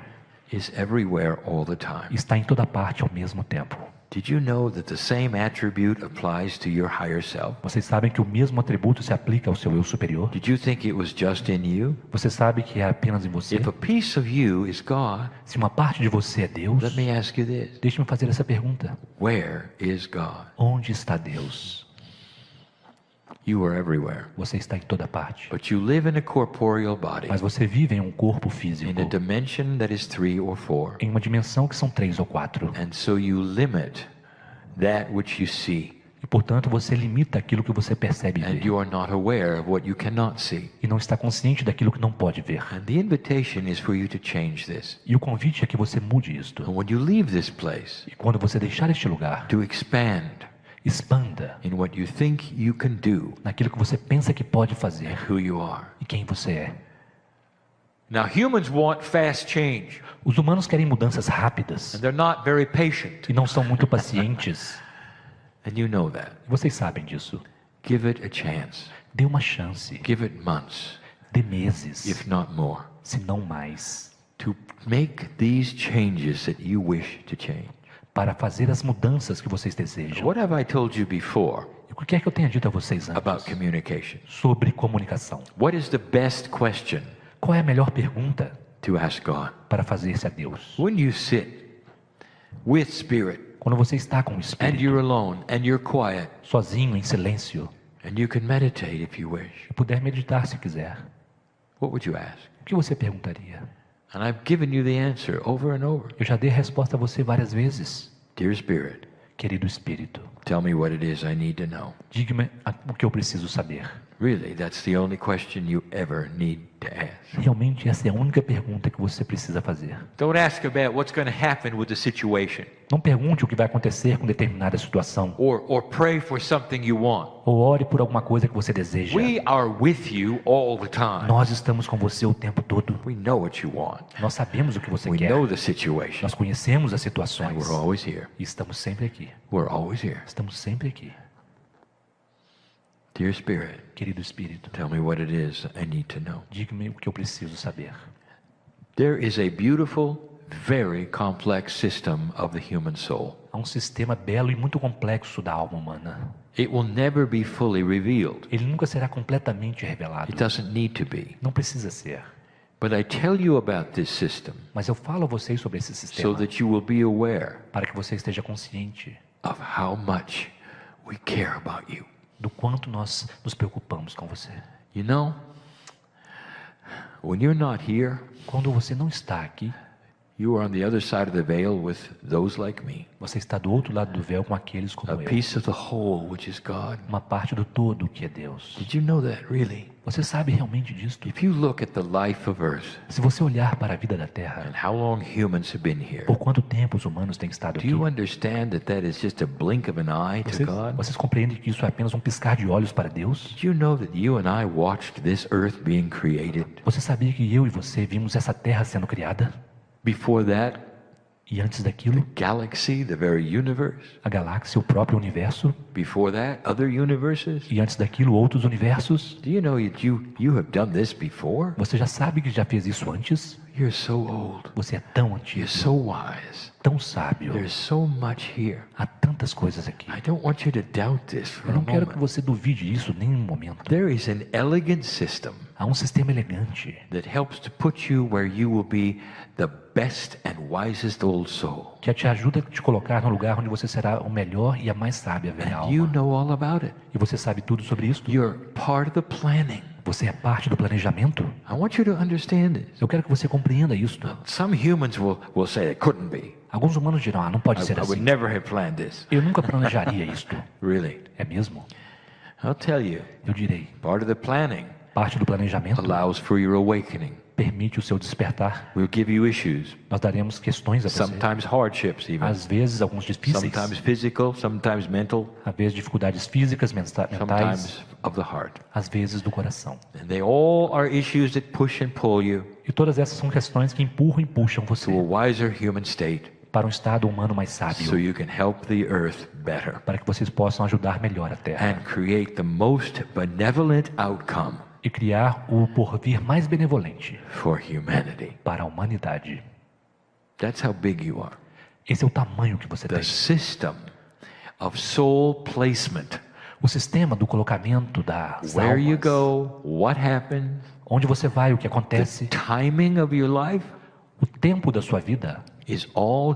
is everywhere all the time. está em toda parte ao mesmo tempo. Did you know that the same attribute applies to your higher self? Vocês sabem que o mesmo atributo se aplica ao seu eu superior? Did you think it was just in you? Você sabe que é apenas em você? If a piece of you is God, Se uma parte de você é Deus, let me ask you this. deixe-me fazer essa pergunta. Where is God? Onde está Deus? You are everywhere. Você está em toda parte. But you live in a corporeal body, Mas você vive em um corpo físico, in a dimension that is 3 or 4. em uma dimensão que são 3 ou 4. And so you limit that which you see. E, portanto, você limita aquilo que você percebe And ver. you are not aware of what you cannot see. E não está consciente daquilo que não pode ver. And the invitation is for you to change this. E o convite é que você mude isto. And when you leave this place, E quando você deixar este lugar, to expand expanda in what you think you can do naquilo que você pensa que pode fazer and who you are. e quem você é. Now humans want fast change, Os humanos querem mudanças rápidas and they're not very patient. e não são muito pacientes. And you know that. E vocês sabem disso. Give it a chance. Dê uma chance. Give it months, Dê meses, if not more, se não mais, to make these changes that you wish to change. para fazer as mudanças que vocês desejam. What have I told you before E o que é que eu tenho dito a vocês about antes communication? sobre comunicação? What is the best question Qual é a melhor pergunta to ask God? para fazer-se a Deus? When you sit with Spirit Quando você está com o and Espírito, you're alone and you're quiet sozinho, em silêncio, and you can meditate if you wish, e puder meditar se quiser, what would you ask? o que você perguntaria? And I've given you the answer over and over. Eu já dei a resposta a você várias vezes. Dear Spirit, Querido Espírito, tell me what it is I need to know. diga-me o que eu preciso saber. Really, that's the only question you ever need to ask. Realmente essa é a única pergunta que você precisa fazer. Don't ask about what's going to happen with the situation, Não pergunte o que vai acontecer com determinada situação, or pray for something you want. ou ore por alguma coisa que você deseja. We are with you all the time. Nós estamos com você o tempo todo. We know what you want. Nós sabemos o que você We quer. know the situation. Nós conhecemos as And situações. we're always here. E estamos sempre aqui. We're always here. Estamos sempre aqui. Dear Spirit, Querido Espírito, tell me what it is I need to know. diga-me o que eu preciso saber. There is a beautiful, very complex system of the human soul. Há um sistema belo e muito complexo da alma humana. It will never be fully revealed. Ele nunca será completamente revelado. It doesn't need to be. Não precisa ser. But I tell you about this system Mas eu falo a vocês sobre esse so sistema that you will be aware para que você esteja consciente of how much we care about you. do quanto nós nos preocupamos com você. You know, when you're not here, Quando você não está aqui, you are on the other side of the veil with those like me. você está do outro lado do véu com aqueles A como eu. piece of the whole, which is God. Uma parte do todo que é Deus. Did you know that, really? Você sabe realmente disto? If you look at the life of Earth Se você olhar para a vida da and Terra, how long humans have been here, por quanto tempo os humanos têm estado do aqui? you understand that that is just a blink of an eye to God? Vocês compreendem que isso é apenas um piscar de olhos para Deus? Did you know that you and I watched this earth being created? Você sabia que eu e você vimos essa Terra sendo criada? Before that, E antes daquilo, galaxy, the very universe. a galáxia, o próprio universo? Before that, other universes. E antes daquilo, outros universos? Do you know that you have done this before? Você já sabe que já fez isso antes? You're so old. Você é tão You're antigo, so wise. tão sábio. There's so much here. Há tantas coisas aqui. I don't want you to doubt this for Eu a não quero que moment. você duvide isso nem um momento. There is an elegant system Há um sistema elegante that helps to put you where you will be the best and wisest old soul. que te ajuda a te colocar no lugar onde você será o melhor e a mais sábia velha And you alma. know all about it. E você sabe tudo sobre isso? You're part of the planning. Você é parte do planejamento? I want you to understand this. Eu quero que você compreenda isto. Some humans will say it couldn't be. Alguns humanos dirão, não pode ser I would assim. never have planned this. Eu nunca planejaria isto. Really? É mesmo? I'll tell you. Eu direi, Part of the planning parte do planejamento allows for your awakening. permite o seu despertar. We'll give you issues, Nós daremos questões a você. sometimes hardships even. Às vezes, alguns difíceis. Sometimes physical, sometimes mental, Às vezes, dificuldades físicas, mentais. sometimes of the heart. Às vezes, do coração. And they all are issues that push and pull you E todas essas são questões que empurram e puxam to a você wiser human state para um estado humano mais so sábio. you can help the earth better Para que vocês possam ajudar melhor a Terra. and create the most benevolent outcome E criar o porvir mais benevolente for humanity. para a humanidade. That's how big you are. Esse é o tamanho que você The tem. system of soul placement. O sistema do colocamento das Where you almas. go, what happens, Onde você vai, o que the acontece, timing of your life o tempo da sua vida. is all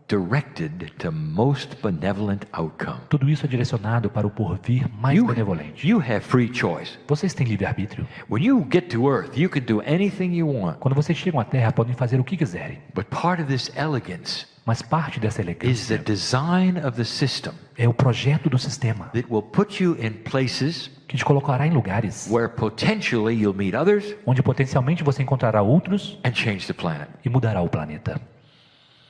directed to most benevolent outcome. Tudo isso é direcionado para o porvir mais benevolente. You have free choice. Vocês têm livre-arbítrio. When you get to earth, you can do anything you want. Quando vocês chegam à Terra, podem fazer o que quiserem. But part of this elegance Mas parte dessa is the elegância design of the system é o projeto do sistema, that will put you in places que te colocará em lugares where potentially you'll meet others onde potencialmente você encontrará outros and change the planet. e mudará o planeta.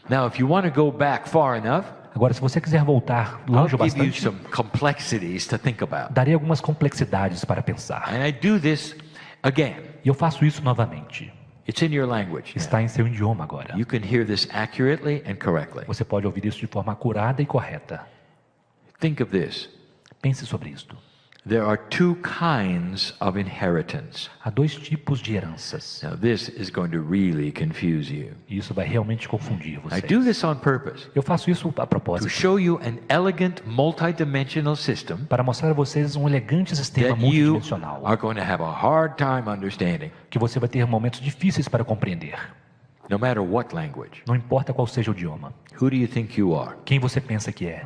Now, if you want to go back far enough, Agora, se você quiser voltar I'll longe o give you bastante, some complexities to think about. darei algumas complexidades para pensar. And I do this again. E eu faço isso novamente. It's in your language. Está em seu idioma agora. You can hear this accurately and correctly. Você pode ouvir isso de forma acurada e correta. Think of this. Pense sobre isto. There are two kinds of inheritance. Há dois tipos de heranças. Now, this is going to really confuse you. E isso vai realmente confundir I você. do this on purpose Eu faço isso a to propósito, show you an elegant, multidimensional system para mostrar a vocês um elegante sistema that you multidimensional, are going to have a hard time understanding, que você vai ter momentos difíceis para compreender. no matter what language. Não importa qual seja o idioma. Who do you think you are? Quem você pensa que é?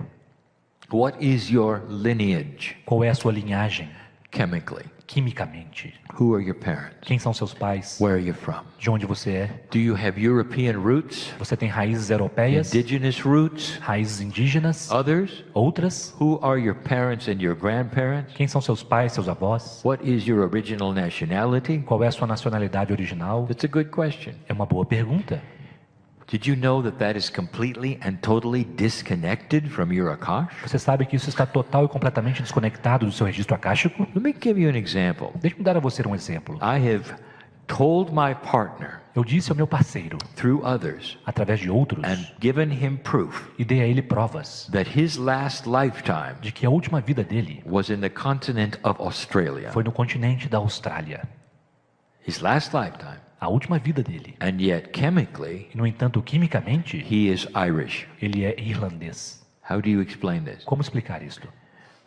What is your lineage Qual é a sua linhagem? chemically? Quimicamente. Who are your parents? Quem são seus pais? Where are you from? De onde você é? Do you have European roots? Você tem raízes europeias? Indigenous roots? Raízes indígenas? Others? Outras? Who are your parents and your grandparents? Quem são seus pais, seus avós? What is your original nationality? Qual é a sua nacionalidade original? That's a good question. É uma boa pergunta. Did you know that that is completely and totally disconnected from your Akash? Você sabe que isso está total e completamente desconectado do seu registro akáshico? Let me give you an example. Deixe-me dar a você um exemplo. I have told my partner Eu disse ao meu parceiro, through others através de outros, and given him proof e dei a ele provas that his last lifetime de que a última vida dele was in the continent of Australia. foi no continente da Austrália. His last lifetime. A última vida dele. And yet, chemically, E, no entanto, quimicamente, he is Irish. ele é irlandês. How do you explain this? Como explicar isto?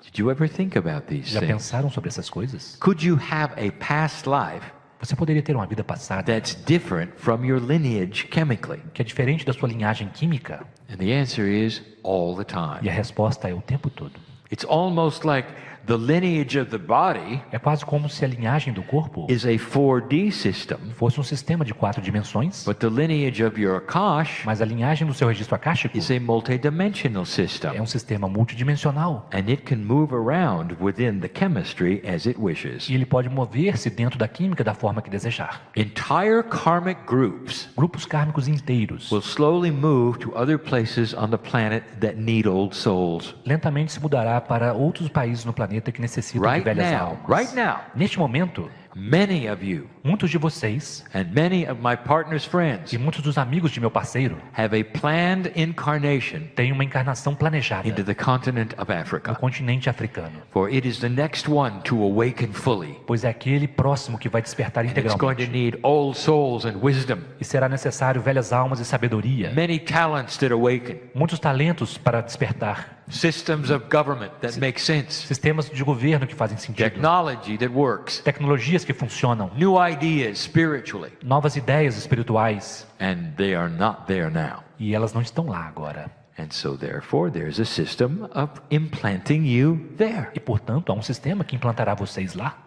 Did you ever think about these Já things? pensaram sobre essas coisas? Could you have a past life Você poderia ter uma vida passada that's different from your lineage chemically? que é diferente da sua linhagem química? And the answer is all the E time. a resposta é o tempo todo. It's almost like the lineage of the body É quase como se a linhagem do corpo is a 4D system, fosse um sistema de 4 dimensões, but the lineage of your Akash mas a linhagem do seu registro akáshico is a multidimensional é system. um sistema multidimensional. And it can move around within the chemistry as it wishes. E ele pode mover-se dentro da química da forma que desejar. Entire karmic groups Grupos kármicos inteiros will slowly move to other places on the planet that need old souls. lentamente se mudará para outros países no planeta que necessitam de Right velhas now, almas. right now, Neste momento, many of you muitos de vocês and many of my partner's friends e muitos dos amigos de meu parceiro have a planned incarnation têm uma encarnação planejada into the continent of no Africa, continente africano, for it is the next one to awaken fully. pois é aquele próximo que vai despertar And it's going to integralmente. need old souls and wisdom, E será necessário velhas almas e sabedoria, many talents that awaken, muitos talentos para despertar, systems of government that make sense, sistemas de governo que fazem sentido, technology that works, tecnologias que funcionam, new ideas spiritually, novas ideias espirituais, and they are not there now. e elas não estão lá agora. And so therefore there's a system of implanting you there. E portanto, há um sistema que implantará vocês lá.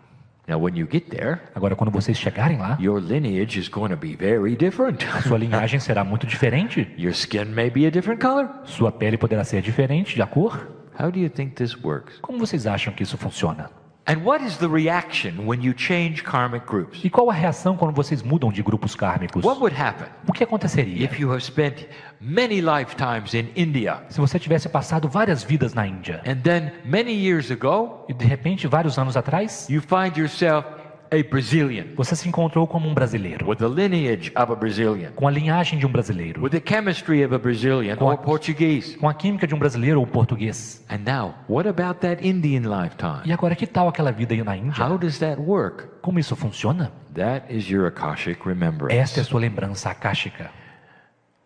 Now when you get there, Agora, quando vocês chegarem lá, your lineage is going to be very different. a sua linhagem será muito diferente. Your skin may be a different color. Sua pele poderá ser diferente de cor. How do you think this works? Como vocês acham que isso funciona? And what is the reaction when you change karmic groups? E qual a reação quando vocês mudam de grupos kármicos? What would happen O que aconteceria if you have spent many lifetimes in India se você tivesse passado várias vidas na Índia and then many years ago e de repente, vários anos atrás, you find yourself a Brazilian você se encontrou como um brasileiro, with the lineage of a Brazilian, com a linhagem de um brasileiro, with the chemistry of a Brazilian or Portuguese? com a química de um brasileiro ou português? And now, what about that Indian lifetime? E agora, que tal aquela vida aí na Índia? How does that work? Como isso funciona? That is your Akashic remembrance. Esta é a sua lembrança akáshica.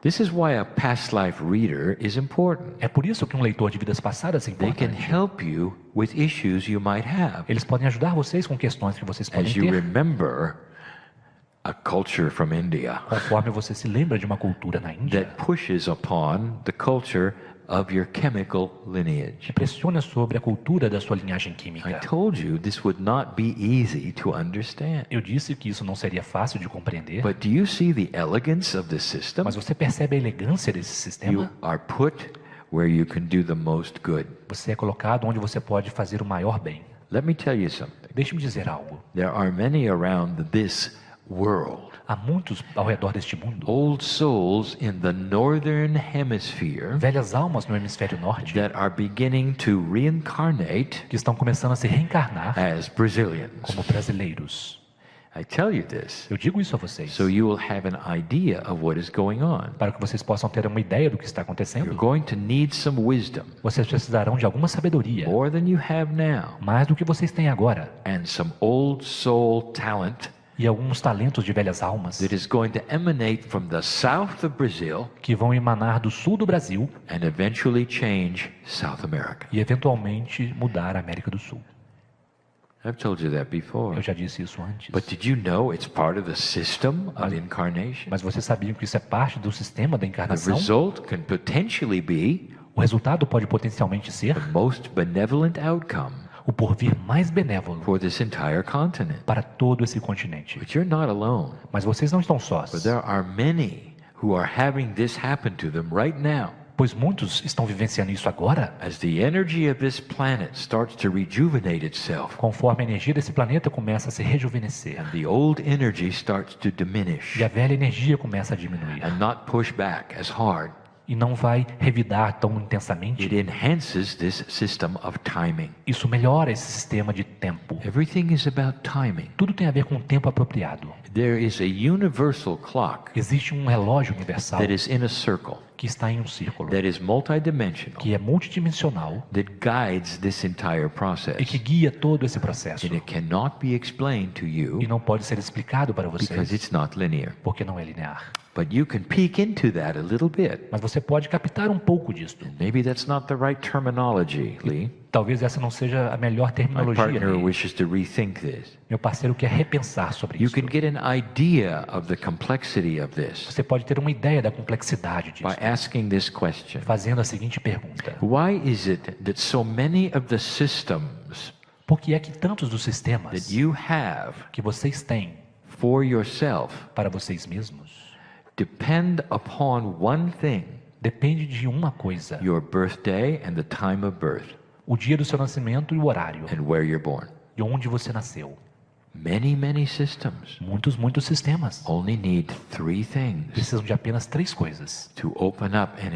This is why a past life reader is important. É por isso que um leitor de vidas passadas é They can importante. help you with issues you might have Eles podem ajudar vocês com questões que vocês podem as you ter, remember a culture from India conforme você se lembra de uma cultura na Índia that pushes upon the culture of your chemical lineage. que pressiona sobre a cultura da sua linhagem I química. told you this would not be easy to understand. Eu disse que isso não seria fácil de compreender, But do you see the elegance of the system? mas você percebe a elegância desse You sistema? are put where you can do the most good. Você é colocado onde você pode fazer o maior bem. Let me tell you something. Deixe-me dizer algo. There are many around this world, Há muitos ao redor deste mundo, old souls in the northern hemisphere velhas almas no hemisfério norte, that are beginning to reincarnate que estão começando a se reencarnar as Brazilians. como brasileiros. I tell you this Eu digo isso a vocês, so you will have an idea of what is going on. para que vocês possam ter uma ideia do que está You're acontecendo. going to need some wisdom, Vocês precisarão de alguma sabedoria, more than you have now, mais do que vocês têm agora, and some old soul talent e alguns talentos de velhas almas that is going to emanate from the south of Brazil que vão emanar do sul do Brasil and eventually change South America. e eventualmente mudar a América do Sul. I've told you that before. Eu já disse isso antes. But did you know it's part of the system of incarnation? Mas vocês sabiam que isso é parte do sistema da The encarnação? result can potentially be O resultado pode potencialmente ser the most benevolent outcome o porvir mais benévolo for this entire continent. para todo esse continente. But you're not alone. Mas vocês não estão sós, But there are many who are having this happen to them right now. pois muitos estão vivenciando isso agora, As the energy of this planet starts to rejuvenate itself, conforme a energia desse planeta começa a se rejuvenescer and the old energy starts to diminish e a velha energia começa a diminuir and not push back as hard, e não vai revidar tão intensamente, it enhances this system of timing. isso melhora esse sistema de tempo. Everything is about timing. Tudo tem a ver com o tempo apropriado. There is a universal clock Existe um relógio universal that is in a circle, que está em um círculo, that is multidimensional, que é multidimensional that guides this entire process. e que guia todo esse processo. And it cannot be explained to you E não pode ser explicado para because vocês, it's not linear. porque não é linear. But you can peek into that a little bit. Mas você pode captar um pouco disto. Maybe that's not the right terminology, Lee. Talvez essa não seja a melhor My terminologia. partner Lee. wishes to rethink this. Meu parceiro quer repensar sobre You isso. can get an idea of the complexity of this Você pode ter uma ideia da complexidade disso, by asking this question. fazendo a seguinte pergunta: Why is it that so many of the systems por que é que tantos dos sistemas that you have que vocês têm for yourself para vocês mesmos depend upon one thing, depende de uma coisa: your birthday and the time of birth o dia do seu nascimento e o horário and where you're born? de onde você nasceu? Many systems Muitos sistemas only need three things precisam de apenas 3 coisas to open up an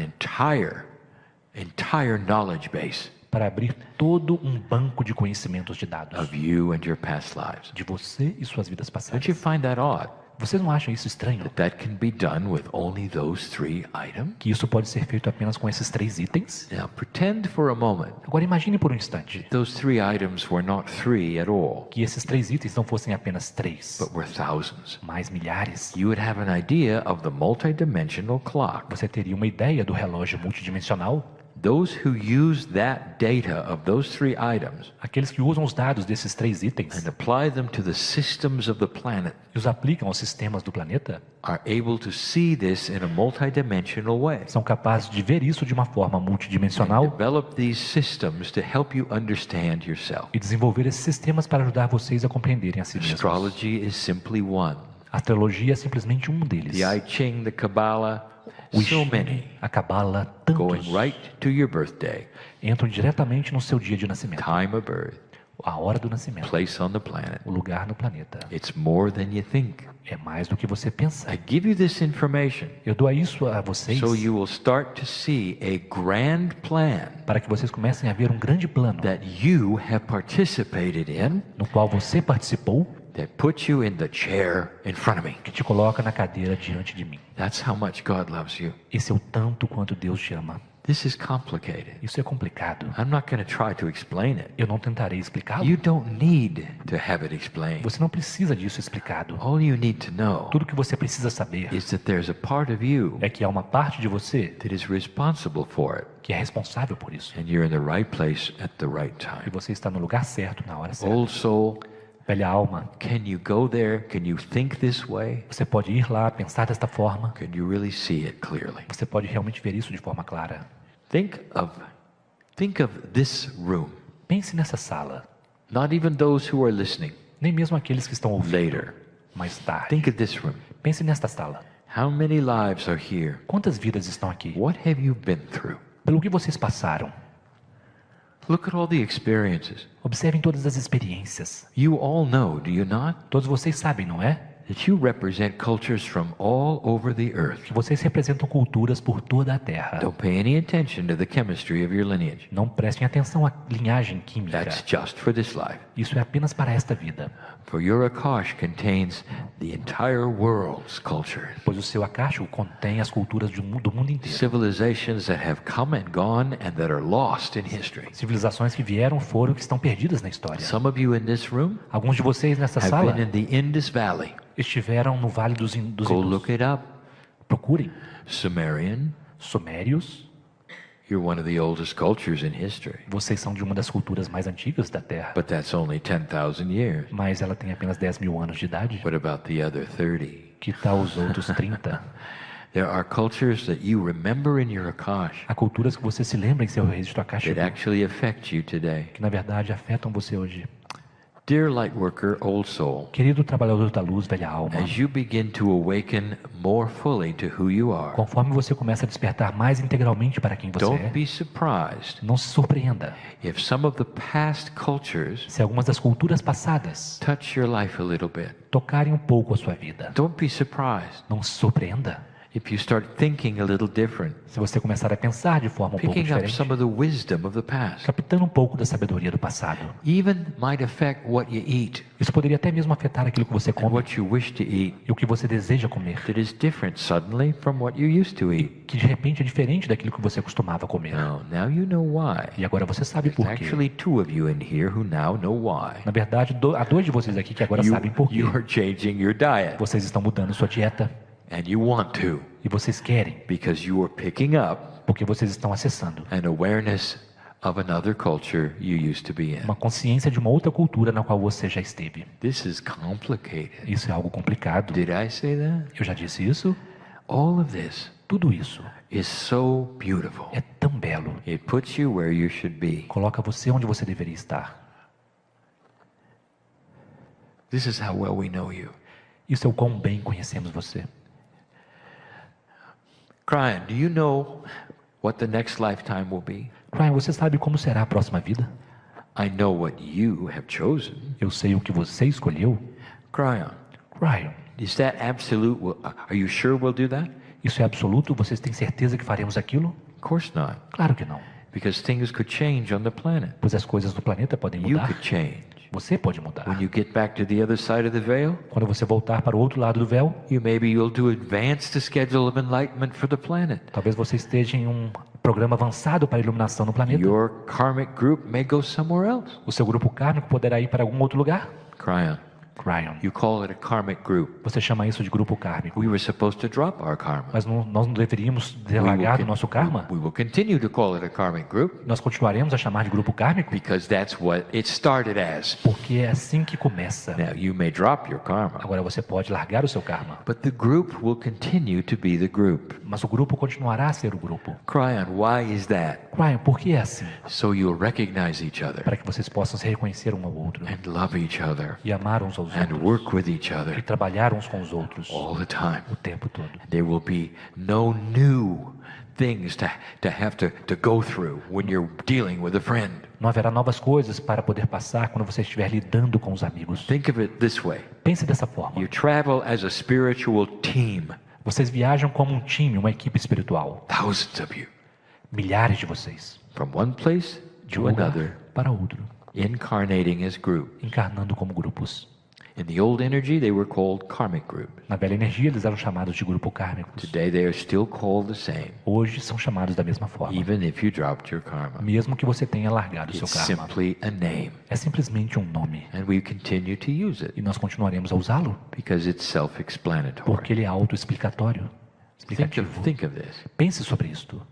entire knowledge base para abrir todo um banco de conhecimentos de dados of you and your past lives. de você e suas vidas passadas. Don't you find that odd? Vocês não acham isso estranho? That can be done with only those three items? Que isso pode ser feito apenas com esses 3 itens? Now pretend for a moment Agora imagine por um instante those three items were not three at all, que esses 3 itens não fossem apenas 3, but were thousands. mas milhares. You would have an idea of the multidimensional clock. Você teria uma ideia do relógio multidimensional? Those who use that data of those three items Aqueles que usam os dados desses 3 itens and apply them to the systems of the planet e os aplicam aos sistemas do planeta are able to see this in a multidimensional way. são capazes de ver isso de uma forma multidimensional Develop these systems to help you understand yourself. e desenvolver esses sistemas para ajudar vocês a compreenderem a si mesmos. Astrology is simply one. A astrologia é simplesmente um deles. The I Ching, the Kabbalah, O so Xing, many a Cabala, tantos going right to your birthday, entram diretamente no seu dia de nascimento, time of birth, a hora do nascimento, place on the planet. o lugar no planeta. It's more than you think. É mais do que você pensa. I give you this information Eu dou isso a vocês so you will start to see a grand plan para que vocês comecem a ver um grande plano that you have participated in no qual você participou, that puts you in the chair in front of me. que te coloca na cadeira diante de mim. That's how much God loves you. Esse é o tanto quanto Deus te ama. This is complicated. Isso é complicado. I'm not going to try to explain it. Eu não tentarei explicá-lo. You don't need to have it explained. Você não precisa disso explicado. All you need to know Tudo que você precisa saber is that there's a part of you é que há uma parte de você that is responsible for it, que é responsável por isso. and you're in the right place at the right E time. você está no lugar certo, na hora certa. Old soul, Velha alma, can you go there? Can you think this way? você pode ir lá, pensar desta forma. Can you really see it clearly? Você pode realmente ver isso de forma clara. Think of this room. Pense nessa sala. Not even those who are listening Nem mesmo aqueles que estão ouvindo later. mais tarde. Think of this room. Pense nesta sala. How many lives are here? Quantas vidas estão aqui? What have you been through? Pelo que vocês passaram. Look at all the experiences. Observem todas as experiências. You all know, do you not, Todos vocês sabem, não é? that you represent cultures from all over the earth. Que vocês representam culturas por toda a Terra. Don't pay any attention to the chemistry of your lineage. Não prestem atenção à linhagem química. That's just for this life. Isso é apenas para esta vida. For your Akash contains the entire world's culture. Pois o seu Akasha contém as culturas do mundo inteiro. Civilizations that have come and gone and that are lost in history. Civilizações que vieram, foram e que estão perdidas na história. Some of you in this room Alguns de vocês nessa have sala been in the Indus Valley. estiveram no Vale dos Go Hindus. look it up. Procurem. Sumerian, Sumérios. you're one of the oldest cultures in history. Vocês são de uma das culturas mais antigas da Terra. But that's only 10,000 years. Mas ela tem apenas 10 mil anos de idade. What about the other 30? Que tal os outros 30? There are cultures that you remember in your Akash Há culturas que você se lembra em seu registro Akashico that actually affect you today. que na verdade afetam você hoje. Dear Lightworker, Old Soul, Querido trabalhador da luz, velha alma, as you begin to awaken more fully to who you are, conforme você começa a despertar mais integralmente para quem você don't é, be surprised não se surpreenda if some of the past cultures se algumas das culturas passadas touch your life a little bit. tocarem um pouco a sua vida. Don't be surprised Não se surpreenda if you start thinking a little different, se você começar a pensar de forma um pouco picking up diferente, some of the wisdom of the past. captando um pouco da sabedoria do passado. Even might affect what you eat Isso poderia até mesmo afetar aquilo que você and come what you wish to eat e o que você deseja comer, that is different suddenly from what you used to eat. que de repente é diferente daquilo que você costumava comer. Now you know why. E agora você sabe por There's quê. actually two of you in here who now know why. Na verdade, há dois de vocês aqui que agora sabem por quê. You are changing your diet, Vocês estão mudando sua dieta and you want to, e vocês querem, because you are picking up porque vocês estão acessando an awareness of another culture you used to be in. uma consciência de uma outra cultura na qual você já esteve. This is complicated. Isso é algo complicado. Did I say that? Eu já disse isso. All of this Tudo isso is so beautiful. é tão belo. It puts you where you should be. Coloca você onde você deveria estar. This is how well we know you. Isso é o quão bem conhecemos você. Kryon, do you know what the next lifetime will be? Kryon, você sabe como será a próxima vida? I know what you have chosen. Eu sei o que você escolheu. Kryon, Kryon, is that absolute? Are you sure we'll do that? isso é absoluto? Vocês têm certeza que faremos aquilo? Of course not, Claro que não. because things could change on the planet. Pois as coisas do planeta podem You mudar. could change. Você pode mudar. When you get back to the other side of the veil, Quando você voltar para o outro lado do véu, you'll do advance the schedule of enlightenment for the planet. talvez você esteja em um programa avançado para a iluminação no planeta. Your karmic group may go somewhere else. O seu grupo kármico poderá ir para algum outro lugar. Kryon, Kryon, you call it a karmic group. você chama isso de grupo kármico. We were supposed to drop our karma. Mas nós não deveríamos ter largado o nosso karma? We will continue to call it a karmic group Nós continuaremos a chamar de grupo kármico? because that's what it started as. Porque é assim que começa. Now, you may drop your karma, Agora você pode largar o seu karma. but the group will continue to be the group. Mas o grupo continuará a ser o grupo. Kryon, why is that? Kryon, por que é assim? So you'll recognize each other Para que vocês possam se reconhecer um ao outro. and love each other E amar uns aos and outros. work with each E other trabalhar uns com os outros. all the time. O tempo todo. There will be no new things to have to go through when you're dealing with a friend. Não haverá novas coisas para poder passar quando você estiver lidando com os amigos. Think of it this way. Pense dessa forma. You travel as a spiritual team, Vocês viajam como um time, uma equipe espiritual. thousands of you, Milhares de vocês. from one place De um to lugar another, para outro. incarnating as groups. Encarnando como grupos. In the old energy, they were called karmic groups. Na velha energia, eles eram chamados de grupo kármicos. Today, they are still called the same, Hoje são chamados da mesma forma. even if you dropped your karma. Mesmo que você tenha largado o seu It's karma. simply a name, É simplesmente um nome. and we continue to use E it nós continuaremos a usá-lo, because it's self-explanatory. porque ele é autoexplicatório. Explicativo. Think of this. Pense sobre isto.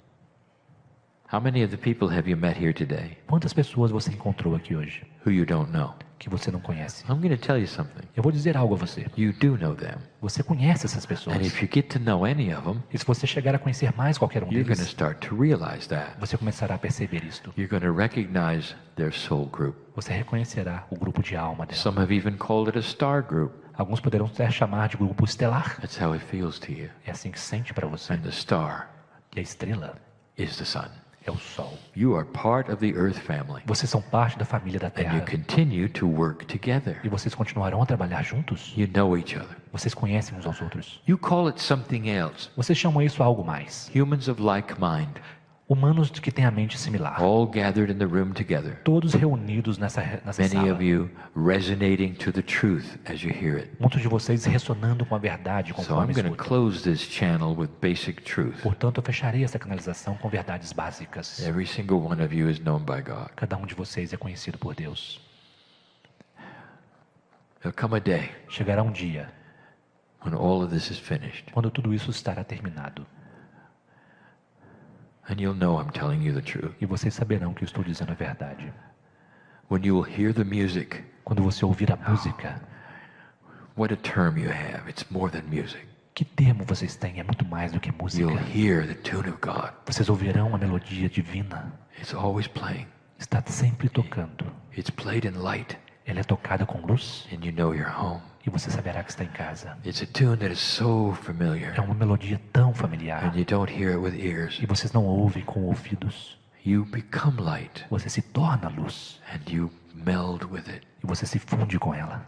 How many of the people have you met here today Quantas pessoas você encontrou aqui hoje who you don't know? que você não conhece? I'm going to tell you something. Eu vou dizer algo a você. You do know them. Você conhece essas pessoas. And if you get to know any of them, E se você chegar a conhecer mais qualquer um you're going to deles, start to realize that. você começará a perceber isto. You're going to recognize their soul group. Você reconhecerá o grupo de alma dela. Some have even called it a star group. Alguns poderão até chamar de grupo estelar. That's how it feels to you. É assim que sente para você. And the star E a estrela is the sun. é o sol. You are part of the earth family. Vocês são parte da família da And you Terra. continue to work together. E vocês continuarão a trabalhar juntos. You know each other. Vocês conhecem uns aos outros. You call it something else. Vocês chamam isso algo mais. Humans of like mind, Humanos que têm a mente similar. all gathered in the room together. Todos reunidos nessa Many sala. of you resonating to the truth as you hear it. Muitos de vocês ressonando com a verdade So I'm conforme going to escutam. close this channel with basic truth. Portanto, eu fecharei essa canalização com verdades básicas. Every single one of you is known by God. Cada um de vocês é conhecido por Deus. There'll come a day Chegará um dia when all of this is finished, quando tudo isso estará terminado. and you'll know I'm telling you the truth. E vocês saberão que eu estou dizendo a verdade. When you will hear the music, Quando você ouvir a música, what a term you have. It's more than music. que termo vocês têm? É muito mais do que música. You'll hear the tune of God. Vocês ouvirão a melodia divina. It's always playing. Está sempre tocando. It's played in light, Ela é tocada com luz and you know you're home. e você saberá que está em casa. It's a tune that is so É familiar, uma melodia tão familiar and you don't hear it with ears. e vocês não ouvem com ouvidos. You become light, Você se torna luz and you meld with it. e você se funde com ela.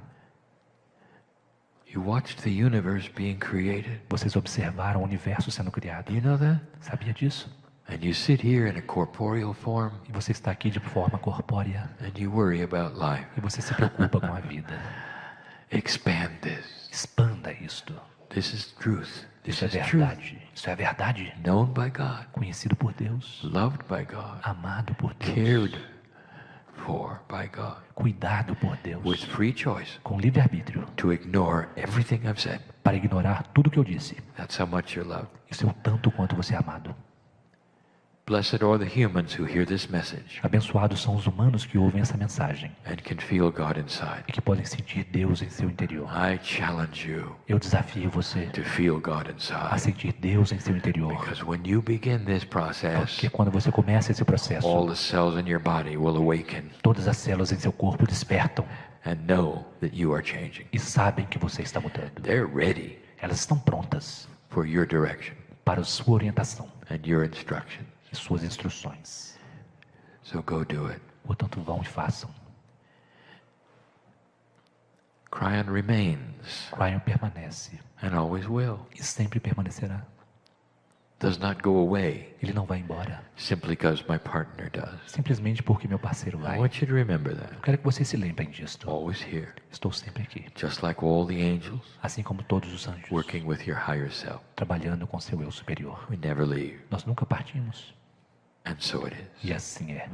You watched the universe being created. Vocês observaram o universo sendo criado. You know that? Sabia disso? And you sit here in a corporeal form, E você está aqui de forma corpórea and you worry about life. e você se preocupa com a vida. Expand this. Expanda isto. This is truth. This Isso é is truth. verdade. Isso é verdade. Known by God, Conhecido por Deus, loved by God, amado por Deus, cared for by God, cuidado por with Deus, free choice com livre-arbítrio, to ignore everything I've said. para ignorar tudo que eu disse. That's how much you're loved. Isso é o tanto quanto você é amado. Blessed are the humans who hear this message Abençoados são os humanos que ouvem essa mensagem and can feel God inside. e que podem sentir Deus em seu interior. I challenge you Eu desafio você to feel God a inside, sentir Deus em seu interior. because when you begin this process, Porque quando você começa esse all processo, the cells in your body will awaken todas as células em seu corpo despertam and know that you are changing. e sabem que você está mudando. They're ready Elas estão prontas for your direction para a sua orientação and your instruction. e suas instruções. So go do it. Portanto, vão e façam. Kryon remains Kryon permanece and always will. e sempre permanecerá. Does not go away Ele não vai embora simply because my partner does. simplesmente porque meu parceiro I vai. want you to remember that. Eu quero que vocês se lembrem disto. Always here, Estou sempre aqui, just like all the angels, assim como todos os anjos, working with your higher self. trabalhando com seu eu superior. We never leave, Nós nunca partimos. and so it is. E assim é.